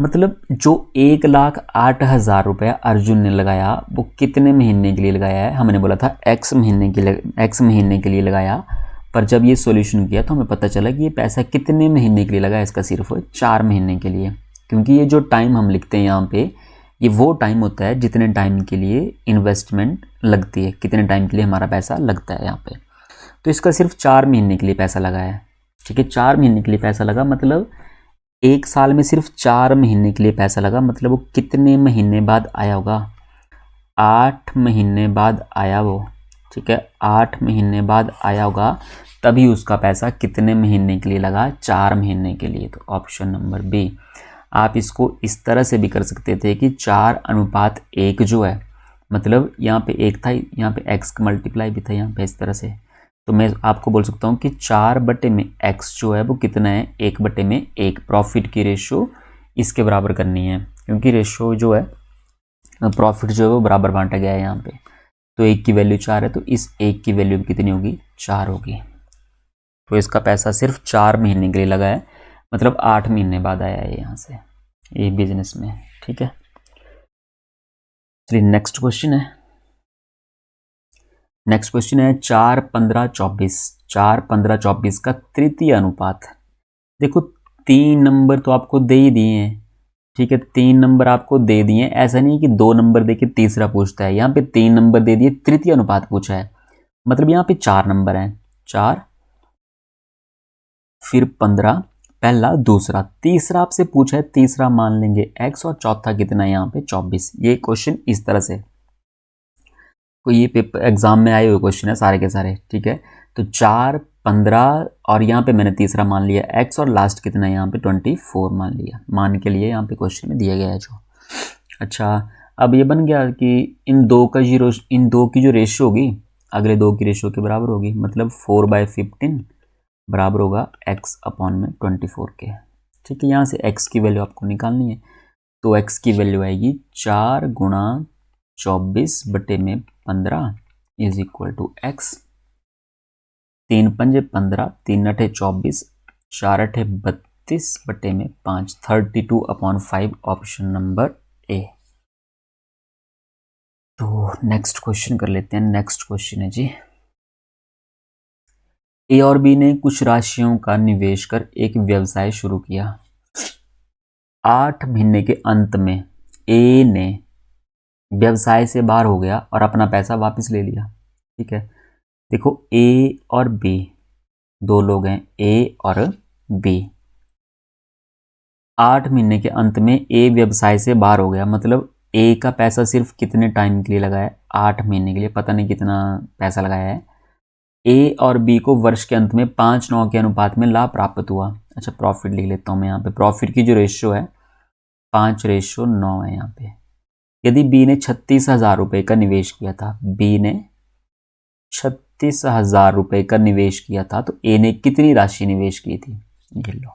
मतलब जो 1,08,000 रुपया अर्जुन ने लगाया वो कितने महीने के लिए लगाया है, हमने बोला था x महीने के लिए लगाया, पर जब ये सॉल्यूशन किया तो हमें पता चला कि ये पैसा कितने महीने के लिए लगा, इसका सिर्फ 4 महीने के लिए। क्योंकि ये जो टाइम हम लिखते हैं यहाँ पे ये वो टाइम होता है जितने टाइम के लिए इन्वेस्टमेंट लगती है, कितने टाइम के लिए हमारा पैसा लगता है यहाँ पे। तो इसका सिर्फ 4 महीने के लिए पैसा लगा है। ठीक है, 4 महीने के लिए पैसा लगा, मतलब 1 साल में सिर्फ 4 महीने के लिए पैसा लगा, मतलब वो कितने महीने बाद आया होगा, 8 महीने बाद आया वो। ठीक है, 8 महीने बाद आया होगा, तभी उसका पैसा कितने महीने के लिए लगा, 4 महीने के लिए। तो ऑप्शन नंबर बी। आप इसको इस तरह से भी कर सकते थे कि 4:1 जो है, मतलब यहाँ पे 1 था, यहाँ पे x का मल्टीप्लाई भी था यहाँ पे, इस तरह से। तो मैं आपको बोल सकता हूँ कि 4/x जो है वो कितना है 1/1। प्रॉफिट की रेशो इसके बराबर करनी है, क्योंकि रेशो जो है प्रॉफिट जो है वो बराबर बांटा गया है यहाँ पे। तो 1 की वैल्यू 4 है, तो इस 1 की वैल्यू कितनी होगी 4 होगी। तो इसका पैसा सिर्फ 4 महीने के लिए लगा है, मतलब 8 महीने बाद आया है यहाँ से ये बिजनेस में। ठीक है, चलिए नेक्स्ट क्वेश्चन है। नेक्स्ट क्वेश्चन है 4 15 24 का तृतीय अनुपात। देखो 3 नंबर तो आपको दे ही दिए हैं, ठीक है, 3 नंबर आपको दे दिए। ऐसा नहीं कि 2 नंबर दे के तीसरा पूछता है, यहाँ पे 3 नंबर दे दिए, तृतीय अनुपात पूछा है, मतलब यहाँ पे 4 नंबर हैं, 4 फिर 15, पहला दूसरा, तीसरा आपसे पूछा है, तीसरा मान लेंगे x और चौथा कितना है यहाँ पे 24। ये क्वेश्चन इस तरह से, कोई ये पेपर एग्जाम में आए हुए क्वेश्चन है सारे के सारे, ठीक है। तो 4, 15 और यहाँ पे मैंने तीसरा मान लिया x और लास्ट कितना है यहाँ पे 24 मान लिया, मान के लिए यहाँ पे क्वेश्चन में दिया गया है जो। अच्छा, अब ये बन गया कि इन दो की जो रेशियो होगी अगले दो की रेशियो के बराबर होगी, मतलब 4/15 बराबर होगा x अपॉन में 24 के, ठीक है। यहाँ से x की वैल्यू आपको निकालनी है, तो x की वैल्यू आएगी 4 गुणा 24 बटे में 15 इज इक्वल टू x। 3 पंजे 15, 3 अठे 24, 4 अठे 32 बटे में 5, 32/5 ऑप्शन नंबर ए। तो नेक्स्ट क्वेश्चन कर लेते हैं। नेक्स्ट क्वेश्चन है जी, ए और बी ने कुछ राशियों का निवेश कर एक व्यवसाय शुरू किया। 8 महीने के अंत में ए ने व्यवसाय से बाहर हो गया और अपना पैसा वापस ले लिया, ठीक है। देखो ए और बी दो लोग हैं, ए और बी। 8 महीने के अंत में ए व्यवसाय से बाहर हो गया, मतलब ए का पैसा सिर्फ कितने टाइम के लिए लगा है, 8 महीने के लिए, पता नहीं कितना पैसा लगाया है। ए और बी को वर्ष के अंत में 5:9 के अनुपात में लाभ प्राप्त हुआ। अच्छा, प्रॉफिट लिख लेता हूँ मैं यहाँ पे, प्रॉफिट की जो रेशियो है 5:9 है यहाँ पे। यदि बी ने 36,000 रुपये का निवेश किया था, बी ने 36,000 रुपये का निवेश किया था, तो ए ने कितनी राशि निवेश की थी, ये लो।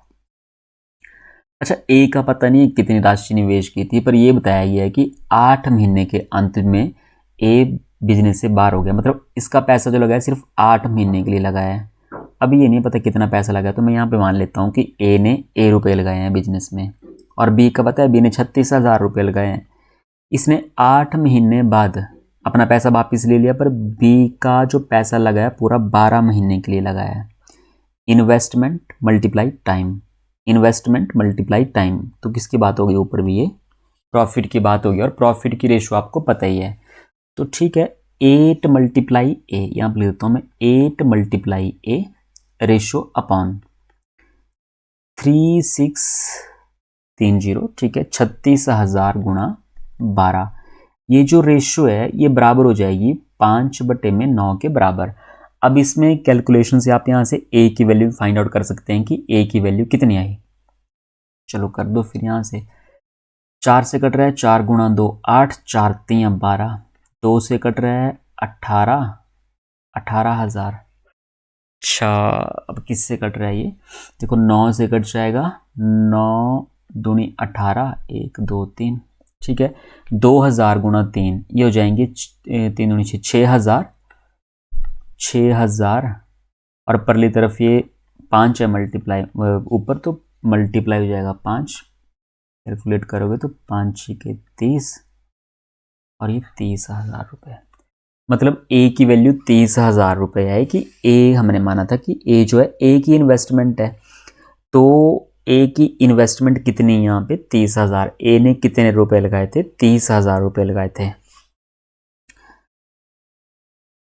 अच्छा, ए का पता नहीं कितनी राशि निवेश की थी, पर यह बताया गया है कि 8 महीने के अंत में ए बिजनेस से बाहर हो गया, मतलब इसका पैसा जो लगा है सिर्फ 8 महीने के लिए लगाया है। अभी ये नहीं पता कितना पैसा लगा, तो मैं यहाँ पे मान लेता हूँ कि ए ने रुपये लगाए हैं बिजनेस में, और बी का पता है बी ने 36,000 रुपये लगाए हैं। इसने 8 महीने बाद अपना पैसा वापस ले लिया, पर बी का जो पैसा लगाया पूरा 12 महीने के लिए लगाया है। Investment multiply time, investment multiply time, तो किसकी बात होगी ऊपर भी, ये प्रॉफिट की बात होगी, और प्रॉफिट की रेशियो आपको पता ही है। तो ठीक है, 8 मल्टीप्लाई ए, यहाँ पर लिख देता हूँ मैं 8 मल्टीप्लाई ए रेशियो अपॉन 3630, ठीक है, 36,000 गुणा 12। ये जो रेशियो है ये बराबर हो जाएगी 5/9 के बराबर। अब इसमें कैलकुलेशन से आप यहाँ से ए की वैल्यू फाइंड आउट कर सकते हैं कि ए की वैल्यू कितनी आई। चलो कर दो फिर, यहाँ से 4 से कट रहा है 4 गुणा 2 8, 4 3 12, 2 से कट रहा है 18,000। अच्छा, अब किससे कट रहा है ये, देखो 9 से कट जाएगा, 9 दूनी 18, 1 2 3, ठीक है। 2,000 गुणा 3 ये हो जाएंगे 3 दूनी 6, 6,000 और परली तरफ ये 5 है मल्टीप्लाई, ऊपर तो मल्टीप्लाई हो जाएगा 5, कैलकुलेट करोगे तो 5 6 30 और ये 30,000 रुपये, मतलब ए की वैल्यू 30,000 रुपये है कि ए हमने माना था कि ए जो है ए की इन्वेस्टमेंट है, तो ए की इन्वेस्टमेंट कितनी यहाँ पे 30,000, ए ने कितने रुपए लगाए थे 30,000 रुपये लगाए थे।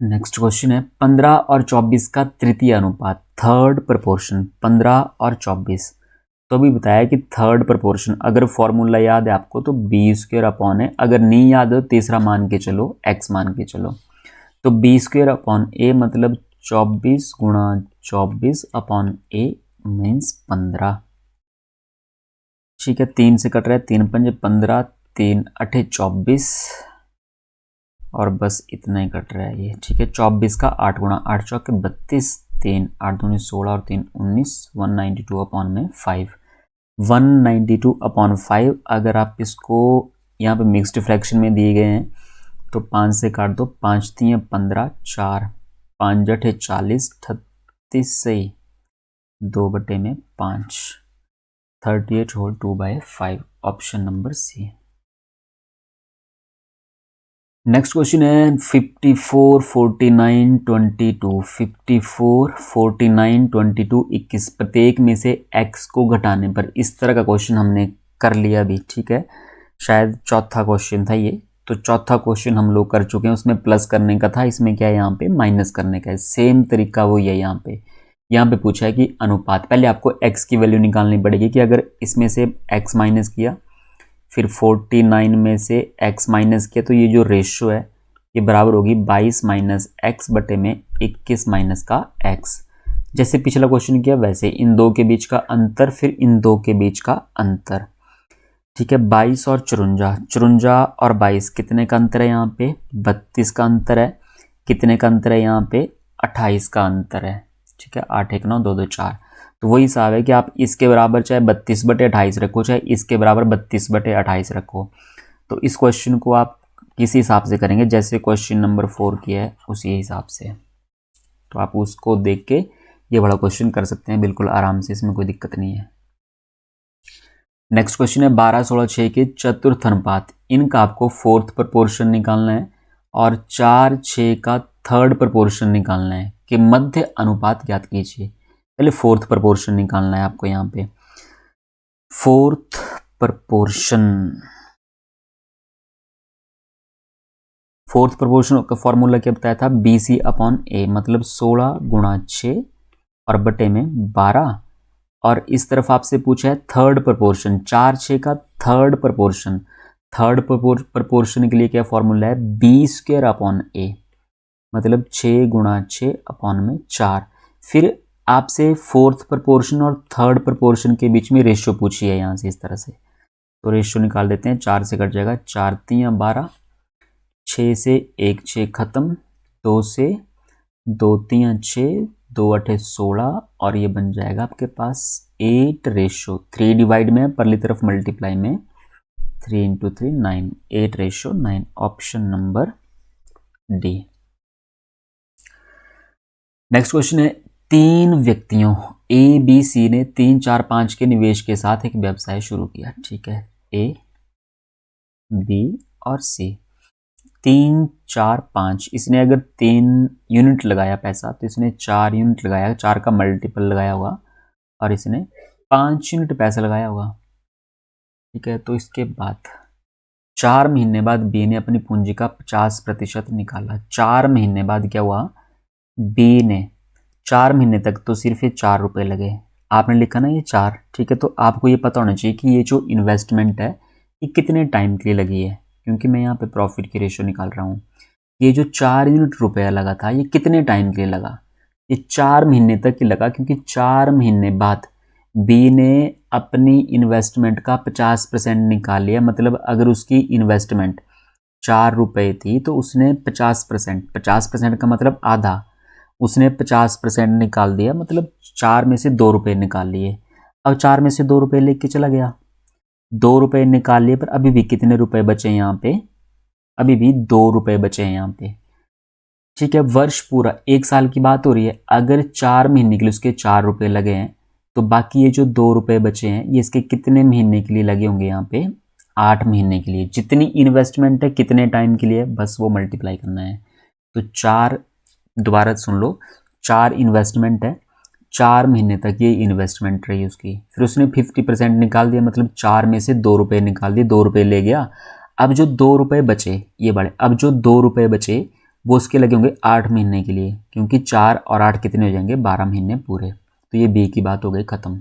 नेक्स्ट क्वेश्चन है 15 और 24 का तृतीय अनुपात, थर्ड प्रपोर्शन 15 और 24। तो अभी बताया कि थर्ड प्रपोर्शन, अगर फॉर्मूला याद है आपको तो b² अपॉन है, अगर नहीं याद हो तीसरा मान के चलो, x मान के चलो, तो b² अपॉन ए मतलब 24 गुणा 24 अपॉन ए मीन्स 15, ठीक है। 3 से कट रहा है, 3 पंजे 15, 3 अठे 24 और बस इतना ही कट रहा है ये, ठीक है। 24 का 8 गुणा 8 चौके 32, 3 8 दूनी 16 और 3 19, 192 अपॉन में 5, 192 अपॉन 5। अगर आप इसको यहाँ पे मिक्स्ड फ्रैक्शन में दिए गए हैं तो 5 से काट दो, 5 3 15, 4 5 8 40, 38 से 2/5, 38 whole 2/5 option number C. Next question है 54, 49, 22। 54, 49, 22, 21 प्रत्येक में से x को घटाने पर, इस तरह का क्वेश्चन हमने कर लिया अभी, ठीक है। शायद चौथा क्वेश्चन था ये, तो चौथा क्वेश्चन हम लोग कर चुके हैं, उसमें प्लस करने का था, इसमें क्या है यहाँ पे माइनस करने का है। सेम तरीका वही है यहाँ पे पूछा है कि अनुपात, पहले आपको x की वैल्यू निकालनी पड़ेगी कि अगर इसमें से x माइनस किया, फिर 49 में से x माइनस किया, तो ये जो रेशियो है ये बराबर होगी 22 माइनस एक्स बटे में 21 माइनस का x। जैसे पिछला क्वेश्चन किया वैसे इन दो के बीच का अंतर, फिर इन दो के बीच का अंतर, ठीक है। 22 और 54, 54 और 22 कितने का अंतर है यहाँ पे, 32 का अंतर है। कितने का अंतर है यहाँ पे, 28 का अंतर है, ठीक है। 8 1 9 2 2 4, तो वही हिसाब है कि आप इसके बराबर चाहे 32/28 रखो, चाहे इसके बराबर 32/28 रखो। तो इस क्वेश्चन को आप किसी हिसाब से करेंगे जैसे क्वेश्चन नंबर 4 किया है उसी हिसाब से, तो आप उसको देख के ये बड़ा क्वेश्चन कर सकते हैं बिल्कुल आराम से, इसमें कोई दिक्कत नहीं है। नेक्स्ट क्वेश्चन है 12, 16, 6 के चतुर्थ अनुपात, इनका आपको फोर्थ प्रपोर्शन निकालना है और 4, 6 का थर्ड प्रपोर्शन निकालना है कि मध्य अनुपात ज्ञात कीजिए। पहले फोर्थ प्रपोर्शन निकालना है आपको यहाँ पे। फोर्थ प्रपोर्शन, फोर्थ प्रपोर्शन का फॉर्मूला क्या बताया था, BC/A, मतलब 16 गुणा 6 और बटे में 12। और इस तरफ आपसे पूछा है थर्ड प्रपोर्शन, 4, 6 का थर्ड प्रपोर्शन। थर्ड प्रपोर्शन के लिए क्या फॉर्मूला है, B²/A, मतलब 6 गुणा 6 अपॉन में 4। फिर आपसे फोर्थ प्रपोर्शन और थर्ड प्रपोर्शन के बीच में रेशियो पूछी है यहाँ से, इस तरह से, तो रेशियो निकाल देते हैं। 4 से कट जाएगा, 4 3 12, 6 से 1 6 खत्म, 2 से 2 3 6, 2 8 16, और ये बन जाएगा आपके पास 8:3 डिवाइड में परली तरफ मल्टीप्लाई में 3 × 3 9, 8:9, option number D. Next question है 3 व्यक्तियों ए बी सी ने 3 4 5 के निवेश के साथ एक व्यवसाय शुरू किया, ठीक है। ए बी और सी, 3 4 5, इसने अगर 3 यूनिट लगाया पैसा तो इसने 4 यूनिट लगाया, 4 का मल्टीपल लगाया होगा, और इसने 5 यूनिट पैसा लगाया होगा, ठीक है। तो इसके बाद 4 महीने बाद बी ने अपनी पूंजी का 50% निकाला। 4 महीने बाद क्या हुआ, बी ने 4 महीने तक तो सिर्फ ये 4 रुपये लगे, आपने लिखा ना ये 4, ठीक है। तो आपको ये पता होना चाहिए कि ये जो इन्वेस्टमेंट है ये कितने टाइम के लिए लगी है, क्योंकि मैं यहाँ पे प्रॉफिट की रेशियो निकाल रहा हूँ। ये जो 4 यूनिट रुपया लगा था ये कितने टाइम के लिए लगा, ये 4 महीने तक ही लगा, क्योंकि 4 महीने बाद बी ने अपनी इन्वेस्टमेंट का 50% निकाल लिया। मतलब अगर उसकी इन्वेस्टमेंट 4 रुपये थी तो उसने 50%, 50% का मतलब आधा, उसने 50% निकाल दिया, मतलब 4 में से 2 रुपये निकाल लिए। अब 4 में से 2 रुपये लेके चला गया, 2 रुपये निकाल लिए, पर अभी भी कितने रुपए बचे हैं यहाँ पे, अभी भी 2 रुपये बचे हैं यहाँ पे, ठीक है। वर्ष पूरा, 1 साल की बात हो रही है, अगर 4 महीने के लिए उसके 4 रुपये लगे हैं तो बाकी ये जो 2 रुपये बचे हैं ये इसके कितने महीने के लिए लगे होंगे, यहाँ पे 8 महीने के लिए। जितनी इन्वेस्टमेंट है कितने टाइम के लिए, बस वो मल्टीप्लाई करना है। तो 4, दोबारा सुन लो, 4 इन्वेस्टमेंट है, 4 महीने तक ये इन्वेस्टमेंट रही उसकी, फिर उसने 50% निकाल दिया, मतलब 4 में से 2 रुपये निकाल दिए, 2 रुपये ले गया। अब जो 2 रुपये बचे ये बड़े, अब जो 2 रुपये बचे वो उसके लगे होंगे 8 महीने के लिए, क्योंकि 4 और 8 कितने हो जाएंगे, 12 महीने पूरे। तो ये बी की बात हो गई खत्म।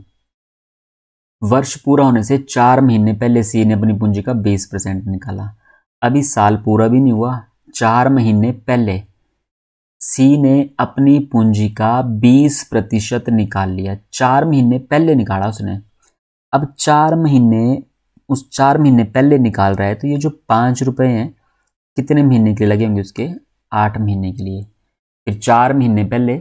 वर्ष पूरा होने से 4 महीने पहले सी ने अपनी पूंजी का 20% निकाला। अभी साल पूरा भी नहीं हुआ, 4 महीने पहले सी ने अपनी पूंजी का 20% निकाल लिया, 4 महीने पहले निकाला उसने। अब 4 महीने, उस 4 महीने पहले निकाल रहा है, तो ये जो 5 रुपये हैं कितने महीने के लिए लगे होंगे उसके, 8 महीने के लिए। फिर 4 महीने पहले,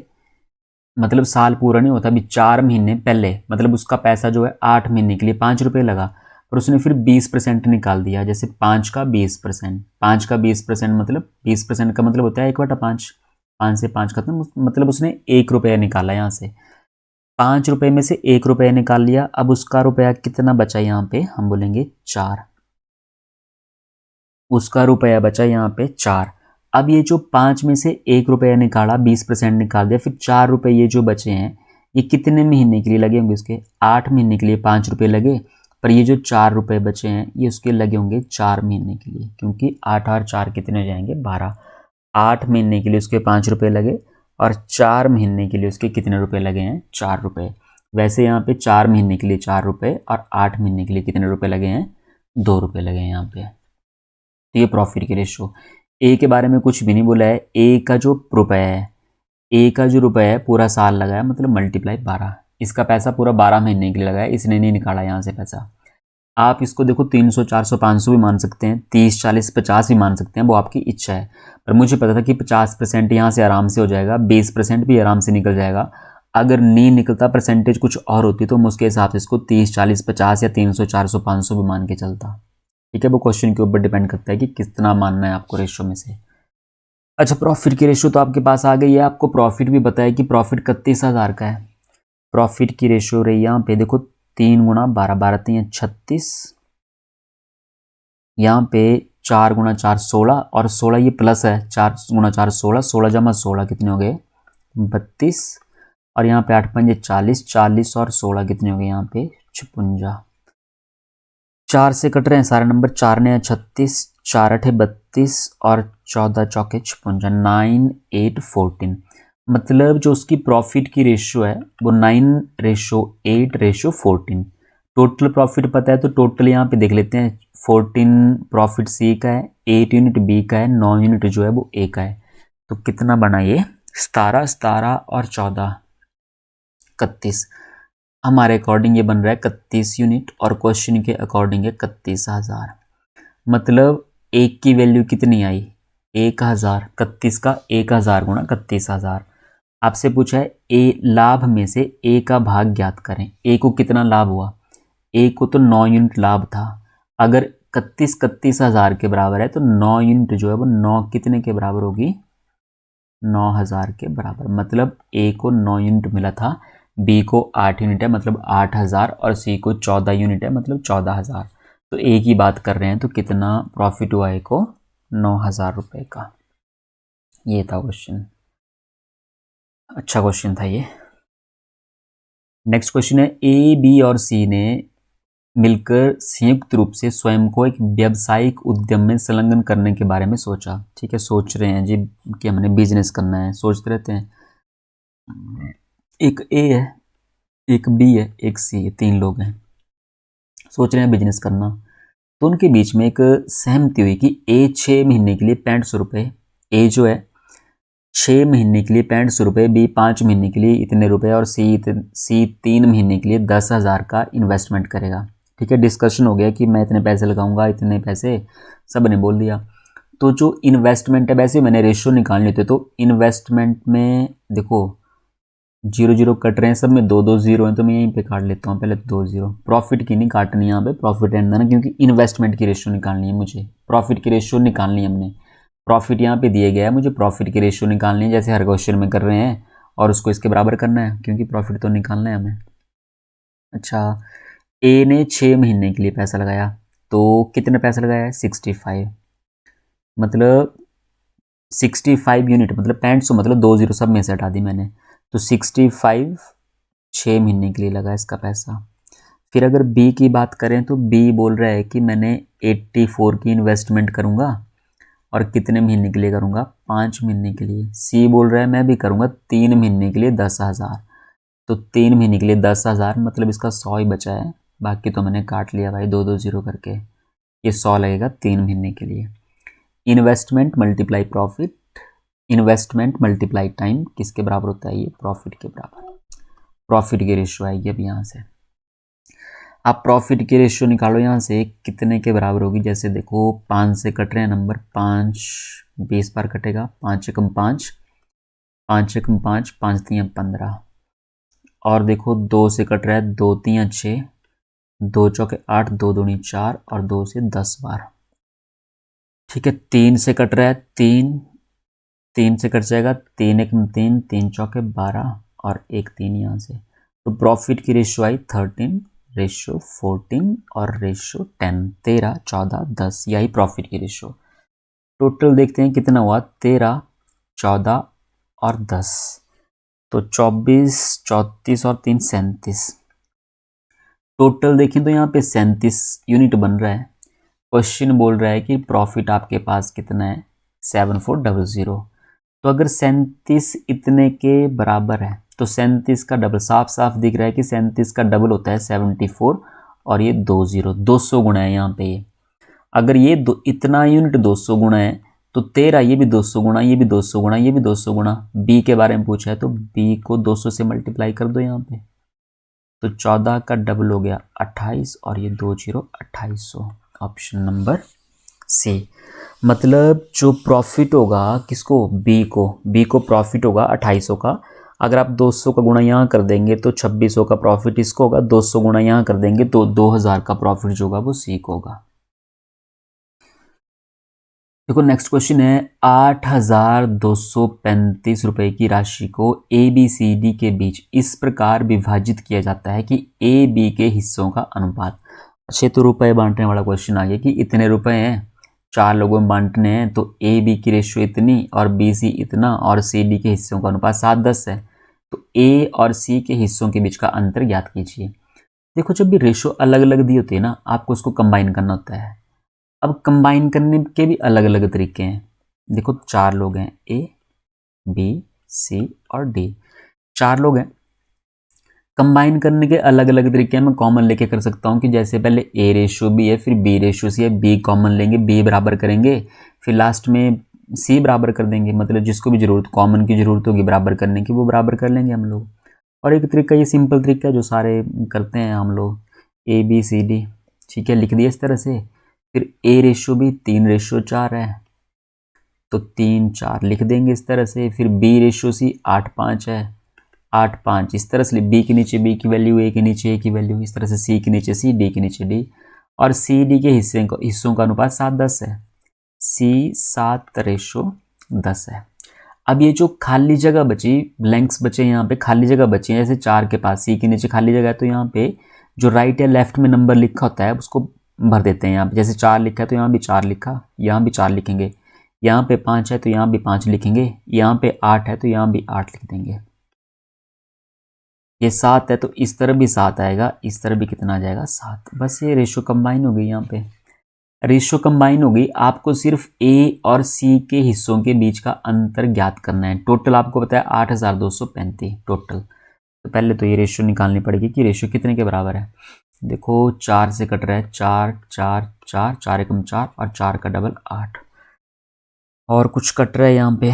मतलब साल पूरा नहीं होता, अभी 4 महीने पहले, मतलब उसका पैसा जो है 8 महीने के लिए 5 रुपये लगा, पर उसने फिर 20% निकाल दिया। जैसे 5 का 20%, 5 का 20% मतलब 20% का मतलब होता है 1/5, 5 से 5 खत्म, मतलब उसने 1 रुपया निकाला यहाँ से, 5 रुपये में से 1 रुपया निकाल लिया। अब उसका रुपया कितना बचा यहाँ पे, हम बोलेंगे 4। उसका रुपया बचा यहाँ पे 4। अब ये जो 5 में से 1 रुपया निकाला, 20% निकाल दिया, फिर 4 रुपये ये जो बचे हैं ये कितने महीने के लिए लगे होंगे? उसके 8 महीने के लिए 5 रुपये लगे, पर ये जो 4 रुपये बचे हैं ये उसके लगे होंगे 4 महीने के लिए, क्योंकि 8 और 4 कितने हो जाएंगे? 12। 8 महीने के लिए उसके 5 रुपये लगे और 4 महीने के लिए उसके कितने रुपये लगे हैं? 4 रुपये। वैसे यहाँ पे 4 महीने के लिए 4 रुपये और 8 महीने के लिए कितने रुपये लगे हैं? 2 रुपये लगे हैं यहाँ पे। तो ये प्रॉफिट की रेशो। ए के बारे में कुछ भी नहीं बोला है। ए का जो रुपया है, ए का जो रुपया है पूरा साल लगाया, मतलब मल्टीप्लाई 12। इसका पैसा पूरा 12 महीने के लिए लगाया, इसने नहीं निकाला यहाँ से पैसा। आप इसको देखो 300, 400, 500 भी मान सकते हैं, 30, 40, 50 भी मान सकते हैं, वो आपकी इच्छा है। पर मुझे पता था कि 50% यहाँ से आराम से हो जाएगा, 20% भी आराम से निकल जाएगा। अगर नहीं निकलता, परसेंटेज कुछ और होती, तो मैं उसके हिसाब से इसको 30, 40, 50 या 300, 400, 500 भी मान के चलता। ठीक है, वो क्वेश्चन के ऊपर डिपेंड करता है कि कितना मानना है आपको रेशो में से। अच्छा, प्रॉफिट की रेशो तो आपके पास आ गई है। आपको प्रॉफिट भी बताया कि प्रॉफिट 31,000 का है। प्रॉफिट की रेशो रही यहाँ पे देखो 3 गुणा 12, 12 3 36, यहाँ पे 4 गुणा 4 16, और 16 ये प्लस है, 4 गुणा 4 16, 16 जमा 16 कितने हो गए? 32, और यहाँ पे 8 5 40, 40 और 16 कितने हो गए? यहाँ पे 56। 4 से कट रहे हैं सारे नंबर, 4 ने 36, 4 8 32 और 14 चौके 56, 9 8 14। मतलब जो उसकी प्रॉफिट की रेशियो है वो 9:8:14। टोटल प्रॉफिट पता है तो टोटल यहाँ पे देख लेते हैं। 14 प्रॉफिट सी का है, 8 यूनिट बी का है, 9 यूनिट जो है वो ए का है। तो कितना बना ये? 17, 17 और 14 31। हमारे अकॉर्डिंग ये बन रहा है 31 यूनिट, और क्वेश्चन के अकॉर्डिंग है 31,000। मतलब एक की वैल्यू कितनी आई? 1,000। 31 का 1,000 गुणा 31,000। आपसे पूछा है ए लाभ में से ए का भाग ज्ञात करें। ए को कितना लाभ हुआ? ए को तो 9 यूनिट लाभ था। अगर 31,000 के बराबर है तो 9 यूनिट जो है वो 9 कितने के बराबर होगी? 9,000 के बराबर। मतलब ए को 9 यूनिट मिला था, बी को 8 यूनिट है मतलब 8,000, और सी को 14 यूनिट है मतलब 14,000। तो ए की बात कर रहे हैं तो कितना प्रॉफिट हुआ ए को? 9,000 रुपये का। ये था क्वेश्चन। अच्छा क्वेश्चन था ये। नेक्स्ट क्वेश्चन है, ए बी और सी ने मिलकर संयुक्त रूप से स्वयं को एक व्यावसायिक उद्यम में संलग्न करने के बारे में सोचा। ठीक है, सोच रहे हैं जी कि हमने बिजनेस करना है, सोचते रहते हैं। एक ए है, एक बी है, एक सी है, 3 लोग हैं, सोच रहे हैं बिजनेस करना। तो उनके बीच में एक सहमति हुई कि ए 6 महीने के लिए 6500 रुपये, ए जो है 6 महीने के लिए 6500 रुपये, बी 5 महीने के लिए इतने रुपए, और सी 3 महीने के लिए 10,000 का इन्वेस्टमेंट करेगा। ठीक है, डिस्कशन हो गया कि मैं इतने पैसे लगाऊंगा, इतने पैसे सब ने बोल दिया। तो जो इन्वेस्टमेंट है, वैसे मैंने रेशियो निकाल लेते, तो इन्वेस्टमेंट में देखो 0 0 कट रहे हैं, सब में 2 2 0 हैं, तो मैं यहीं पे काट लेता हूँ पहले 2 0। प्रॉफिट की नहीं काटनी यहाँ पे, प्रॉफिट एंड देना, क्योंकि इन्वेस्टमेंट की रेशियो निकालनी है मुझे, प्रॉफिट की रेशियो निकालनी है हमने। प्रॉफिट यहाँ पे दिया गया है, मुझे प्रॉफिट की रेशियो निकालनी है, जैसे हर क्वेश्चन में कर रहे हैं, और उसको इसके बराबर करना है, क्योंकि प्रॉफिट तो निकालना है हमें। अच्छा, ए ने 6 महीने के लिए पैसा लगाया, तो कितने पैसा लगाया है? 65। मतलब 65 यूनिट, मतलब 6500, मतलब 2 0 सब में से हटा दी मैंने। तो 65 6 महीने के लिए लगा इसका पैसा। फिर अगर बी की बात करें तो बी बोल रहा है कि मैंने 84 की इन्वेस्टमेंट करूँगा, और कितने महीने के लिए करूँगा? 5 महीने के लिए। सी बोल रहा है मैं भी करूँगा 3 महीने के लिए 10,000। तो 3 महीने के लिए 10,000, मतलब इसका 100 ही बचा है, बाकी तो मैंने काट लिया भाई 2 2 0 करके। ये 100 लगेगा 3 महीने के लिए। Investment multiply profit, investment multiply time किसके बराबर होता है? ये प्रॉफिट के बराबर। प्रॉफिट की रेशियो आएगी अब यहाँ से। आप प्रॉफिट की रेशियो निकालो यहाँ से, कितने के बराबर होगी? जैसे देखो 5 से कट रहे हैं नंबर, 5 20 बार कटेगा, 5 एकम 5, 5 एकम 5, 5 3 15, और देखो 2 से कट रहा है, 2 3 6, 2 चौके 8, 2 दूनी 4, और 2 से 10 बार। ठीक है, 3 से कट रहा है, 3 3 से कट जाएगा, 3 एकम 3, 3 चौके 12, और 1 3 यहाँ से। तो प्रॉफिट की रेशियो आई 13 रेशो 14 और रेशो 10, 13, 14, 10, यही प्रॉफिट की रेशो। टोटल देखते हैं कितना हुआ, 13, 14 और 10, तो 24, 34 और 3, 37। टोटल देखें तो यहाँ पे 37 यूनिट बन रहा है। क्वेश्चन बोल रहा है कि प्रॉफिट आपके पास कितना है, 7400। तो अगर 37 इतने के बराबर है तो 37 का डबल, साफ साफ दिख रहा है कि 37 का डबल होता है 74, और ये 200 गुना है यहाँ पे। ये अगर ये इतना यूनिट 200 गुना है तो 13 ये भी 200 गुना, ये भी 200 गुना, ये भी 200 गुना। बी के बारे में पूछा है तो बी को 200 से मल्टीप्लाई कर दो यहाँ पे, तो 14 का डबल हो गया 28, और ये 2800। Option number C. मतलब जो प्रॉफिट होगा किसको, बी को प्रॉफिट होगा 2800 का। अगर आप 200 का गुणा यहाँ कर देंगे तो 2600 का प्रॉफिट इसको होगा, 200 गुणा यहाँ कर देंगे तो 2000 का प्रॉफिट जो होगा वो सी को होगा। देखो नेक्स्ट क्वेश्चन है, 8235 रुपए की राशि को ए बी सी डी के बीच इस प्रकार विभाजित किया जाता है कि ए बी के हिस्सों का अनुपात। अच्छे, तो रुपए बांटने वाला क्वेश्चन आ गया कि इतने रुपए हैं, 4 लोगों में बांटने हैं, तो ए बी की रेशियो इतनी और बी सी इतना और सी डी के हिस्सों का अनुपात 7:10 है। तो ए और सी के हिस्सों के बीच का अंतर ज्ञात कीजिए। देखो जब भी रेशियो अलग अलग दी होती है ना, आपको उसको कंबाइन करना होता है। अब कंबाइन करने के भी अलग अलग तरीके हैं। देखो 4 लोग हैं, ए बी सी और डी, 4 लोग हैं। कंबाइन करने के अलग अलग तरीके हैं। मैं कॉमन लेके कर सकता हूँ कि जैसे पहले ए रेशियो बी है, फिर बी रेशियो सी है, बी कॉमन लेंगे, बी बराबर करेंगे, फिर लास्ट में सी बराबर कर देंगे। मतलब जिसको भी जरूरत, कॉमन की जरूरत होगी बराबर करने की, वो बराबर कर लेंगे हम लोग। और एक तरीका, ये सिंपल तरीका है जो सारे करते हैं हम लोग, ए बी सी डी, ठीक है, लिख दिया इस तरह से। फिर ए रेशियो भी 3:4 है तो 3, 4 लिख देंगे इस तरह से। फिर बी रेशियो सी 8, 5 है, 8, 5 इस तरह से। बी के नीचे बी की वैल्यू, ए के नीचे ए की वैल्यू, इस तरह से। सी के नीचे सी, डी के नीचे डी, और सी डी के हिस्सों का अनुपात 7:10 है। सी 7:10 है। अब ये जो खाली जगह बची, ब्लैंक्स बचे यहाँ पे, खाली जगह बची है, जैसे 4 के पास सी के नीचे खाली जगह है, तो यहाँ पे जो राइट या लेफ्ट में नंबर लिखा होता है उसको भर देते हैं यहाँ पे। जैसे 4 लिखा है तो यहाँ भी 4 लिखा, यहाँ भी 4 लिखेंगे। यहाँ पे 5 है तो यहाँ भी 5 लिखेंगे। यहाँ पे 8 है तो यहाँ भी 8 लिख देंगे। ये 7 है तो इस तरफ भी 7 आएगा, इस तरफ भी कितना आ जाएगा, 7। बस ये रेशियो कंबाइन हो गई। यहाँ पे रेशियो कंबाइन हो गई। आपको सिर्फ ए और सी के हिस्सों के बीच का अंतर ज्ञात करना है। टोटल आपको पता है 8235 टोटल। तो पहले तो ये रेशियो निकालनी पड़ेगी कि रेशियो कितने के बराबर है। देखो 4 से कट रहा है, 4, 4, 4, 4 एकम 4 और 4 का डबल 8, और कुछ कट रहा है यहाँ पे,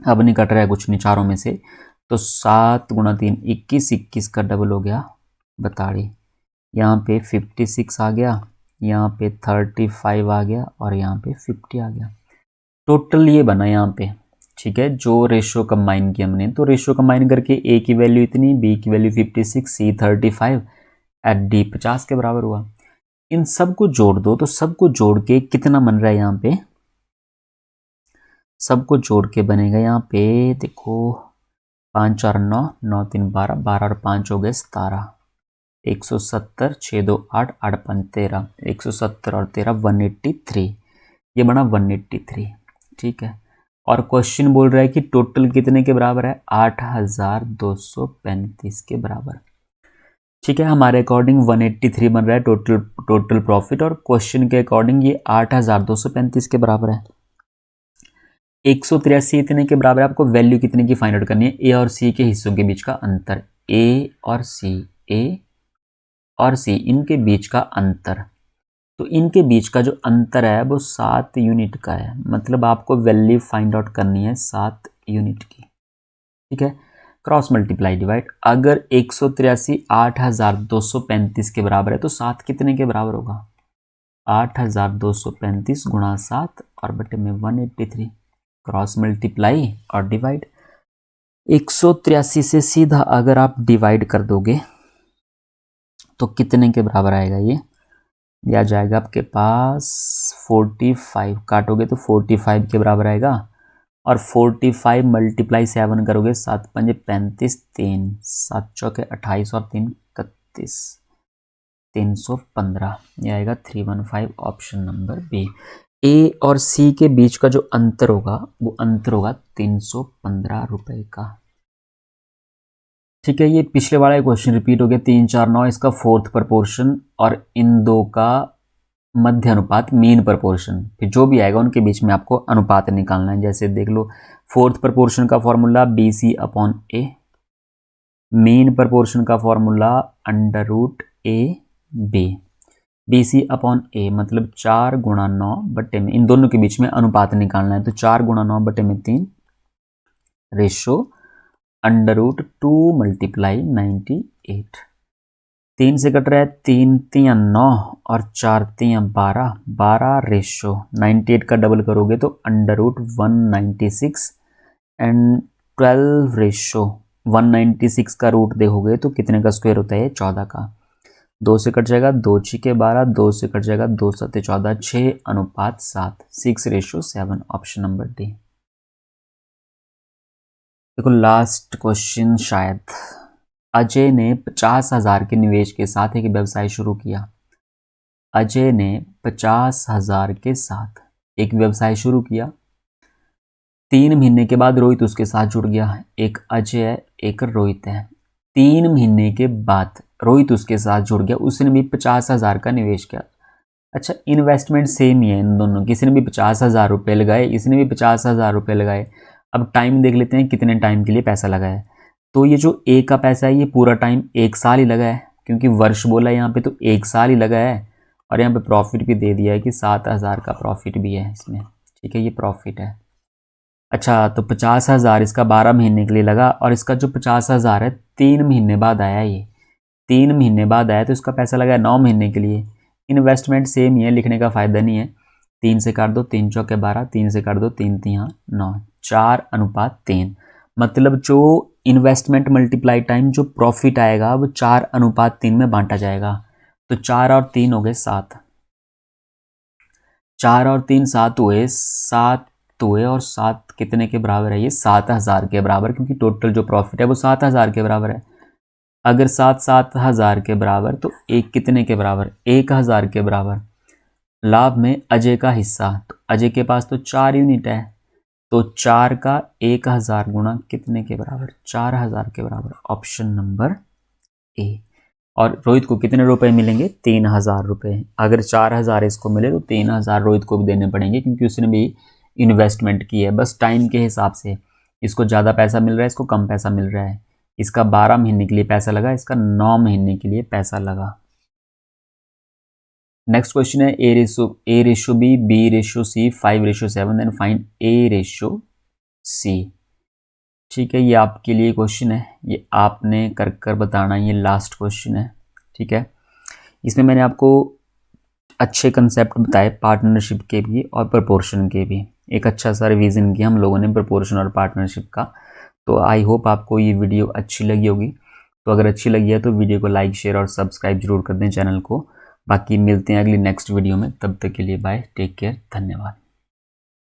अब नहीं कट रहा है कुछ नहीं चारों में से। तो 7 × 3 21, 21 का डबल हो गया 42। यहाँ पे 56 आ गया, यहाँ पे 35 आ गया, और यहाँ पे 50 आ गया। टोटल ये बना यहाँ पे, ठीक है, जो रेशियो कंबाइन किया हमने। तो रेशियो कंबाइन करके ए की वैल्यू इतनी, बी की वैल्यू 56, सी 35 एट डी 50 के बराबर हुआ। इन सब को जोड़ दो, तो सबको जोड़ के कितना बन रहा है यहाँ पे, सबको जोड़ के बनेगा यहाँ पे, देखो 5 4 9, 9 3 12, 12 और 5 हो गए 17, 170, 6 2 8, 8 5 13, 170 और 13 183, ये बना 183, ठीक है। और क्वेश्चन बोल रहा है कि टोटल कितने के बराबर है, 8235 के बराबर, ठीक है। हमारे अकॉर्डिंग 183 बन रहा है टोटल प्रॉफिट, और क्वेश्चन के अकॉर्डिंग ये 8235 के बराबर है। 183 इतने के बराबर है। आपको वैल्यू कितने की फाइंड आउट करनी है, ए और सी के हिस्सों के बीच का अंतर, ए और सी इनके बीच का अंतर। तो इनके बीच का जो अंतर है वो 7 यूनिट का है। मतलब आपको वैल्यू फाइंड आउट करनी है 7 यूनिट की, ठीक है। क्रॉस मल्टीप्लाई डिवाइड, अगर 183 8235 के बराबर है तो 7 कितने के बराबर होगा, 8235 गुणा 7 और बटे में 183। क्रॉस मल्टीप्लाई और डिवाइड, 183 से सीधा अगर आप डिवाइड कर दोगे तो कितने के बराबर आएगा, ये आ जाएगा आपके पास 45, काटोगे तो 45 के बराबर आएगा। और 45 मल्टीप्लाई 7 करोगे, 7 5 35, 3 7 चौके 28 और 3 315, ये आएगा 315 ऑप्शन नंबर बी। ए और सी के बीच का जो अंतर होगा वो अंतर होगा 315 रुपए का। ठीक है, ये पिछले वाला क्वेश्चन रिपीट हो गया। 3 4 9 इसका फोर्थ प्रपोर्शन और इन दो का मध्य अनुपात मीन प्रपोर्शन, फिर जो भी आएगा उनके बीच में आपको अनुपात निकालना है। जैसे देख लो, फोर्थ प्रपोर्शन का फॉर्मूला BC/A, मीन प्रपोर्शन का फॉर्मूला √AB, BC/A मतलब 4 गुणा 9 बटे में, इन दोनों के बीच में अनुपात निकालना है। तो 4 गुणा 9 बटे में 3 रेशो √2 मल्टीप्लाई 98। 3 से कट रहा है, 3 3 9 और 4 3 12, 12 रेशो 98 का डबल करोगे तो √196 एंड 12 रेशो 196 का रूट देखोगे तो कितने का स्क्वायर होता है? 14 का। 2 से कट जाएगा, 2 छिके 12, 2 से कट जाएगा, 2 7 14, 6:7, 6:7 ऑप्शन नंबर डी। देखो लास्ट क्वेश्चन, शायद अजय ने 50,000 के निवेश के साथ एक व्यवसाय शुरू किया। अजय ने 50,000 के साथ एक व्यवसाय शुरू किया। 3 महीने के बाद रोहित उसके साथ जुड़ गया। एक अजय है, एक रोहित है। 3 महीने के बाद रोहित उसके साथ जुड़ गया, उसने भी 50,000 का निवेश किया। अच्छा, इन्वेस्टमेंट सेम ही है इन दोनों, किसी ने भी 50,000 रुपये लगाए, इसने भी 50,000 रुपये लगाए। अब टाइम देख लेते हैं कितने टाइम के लिए पैसा लगा है। तो ये जो ए का पैसा है ये पूरा टाइम 1 साल ही लगा है, क्योंकि वर्ष बोला है यहाँ पे, तो 1 साल ही लगा है। और यहाँ पे प्रॉफिट भी दे दिया है कि 7,000 का प्रॉफिट भी है इसमें। ठीक है, ये प्रॉफिट है। अच्छा, तो 50,000 इसका 12 महीने के लिए लगा, और इसका जो 50,000 है 3 महीने बाद आया। ये 3 महीने बाद आया, तो इसका पैसा लगा 9 महीने के लिए। इन्वेस्टमेंट सेम ही है, लिखने का फ़ायदा नहीं है। 3 से काट दो, 3 चौके 12, 3 से काट दो, 3 3 9, 4:3। मतलब जो इन्वेस्टमेंट मल्टीप्लाई टाइम जो प्रॉफिट आएगा वो 4:3 में बांटा जाएगा। तो 4 और 3 हो गए 7, 4 और 3 7 हुए, 7 हुए, और 7 कितने के बराबर है? ये 7,000 के बराबर, क्योंकि टोटल जो प्रॉफिट है वो 7,000 के बराबर है। अगर 7,000 के बराबर तो एक कितने के बराबर? 1,000 के बराबर। लाभ में अजय का हिस्सा, तो अजय के पास तो 4 यूनिट है, तो 4 का 1,000 गुणा कितने के बराबर? 4,000 के बराबर, ऑप्शन नंबर ए। और रोहित को कितने रुपए मिलेंगे? 3,000 रुपये। अगर 4,000 इसको मिले तो 3,000 रोहित को भी देने पड़ेंगे, क्योंकि उसने भी इन्वेस्टमेंट की है। बस टाइम के हिसाब से इसको ज़्यादा पैसा मिल रहा है, इसको कम पैसा मिल रहा है। इसका 12 महीने के लिए पैसा लगा, इसका 9 महीने के लिए पैसा लगा। नेक्स्ट क्वेश्चन है A/B, B/C, 5/7, then find A/C। ठीक है, ये आपके लिए क्वेश्चन है, ये आपने कर बताना, ये लास्ट क्वेश्चन है। ठीक है, इसमें मैंने आपको अच्छे कंसेप्ट बताए, पार्टनरशिप के भी और प्रपोर्शन के भी। एक अच्छा सा रिवीजन किया हम लोगों ने प्रपोर्शन और पार्टनरशिप का। तो आई होप आपको ये वीडियो अच्छी लगी होगी। तो अगर अच्छी लगी है तो वीडियो को लाइक, शेयर और सब्सक्राइब जरूर कर दें चैनल को। बाकी मिलते हैं अगली नेक्स्ट वीडियो में, तब तक के लिए बाय, टेक केयर, धन्यवाद।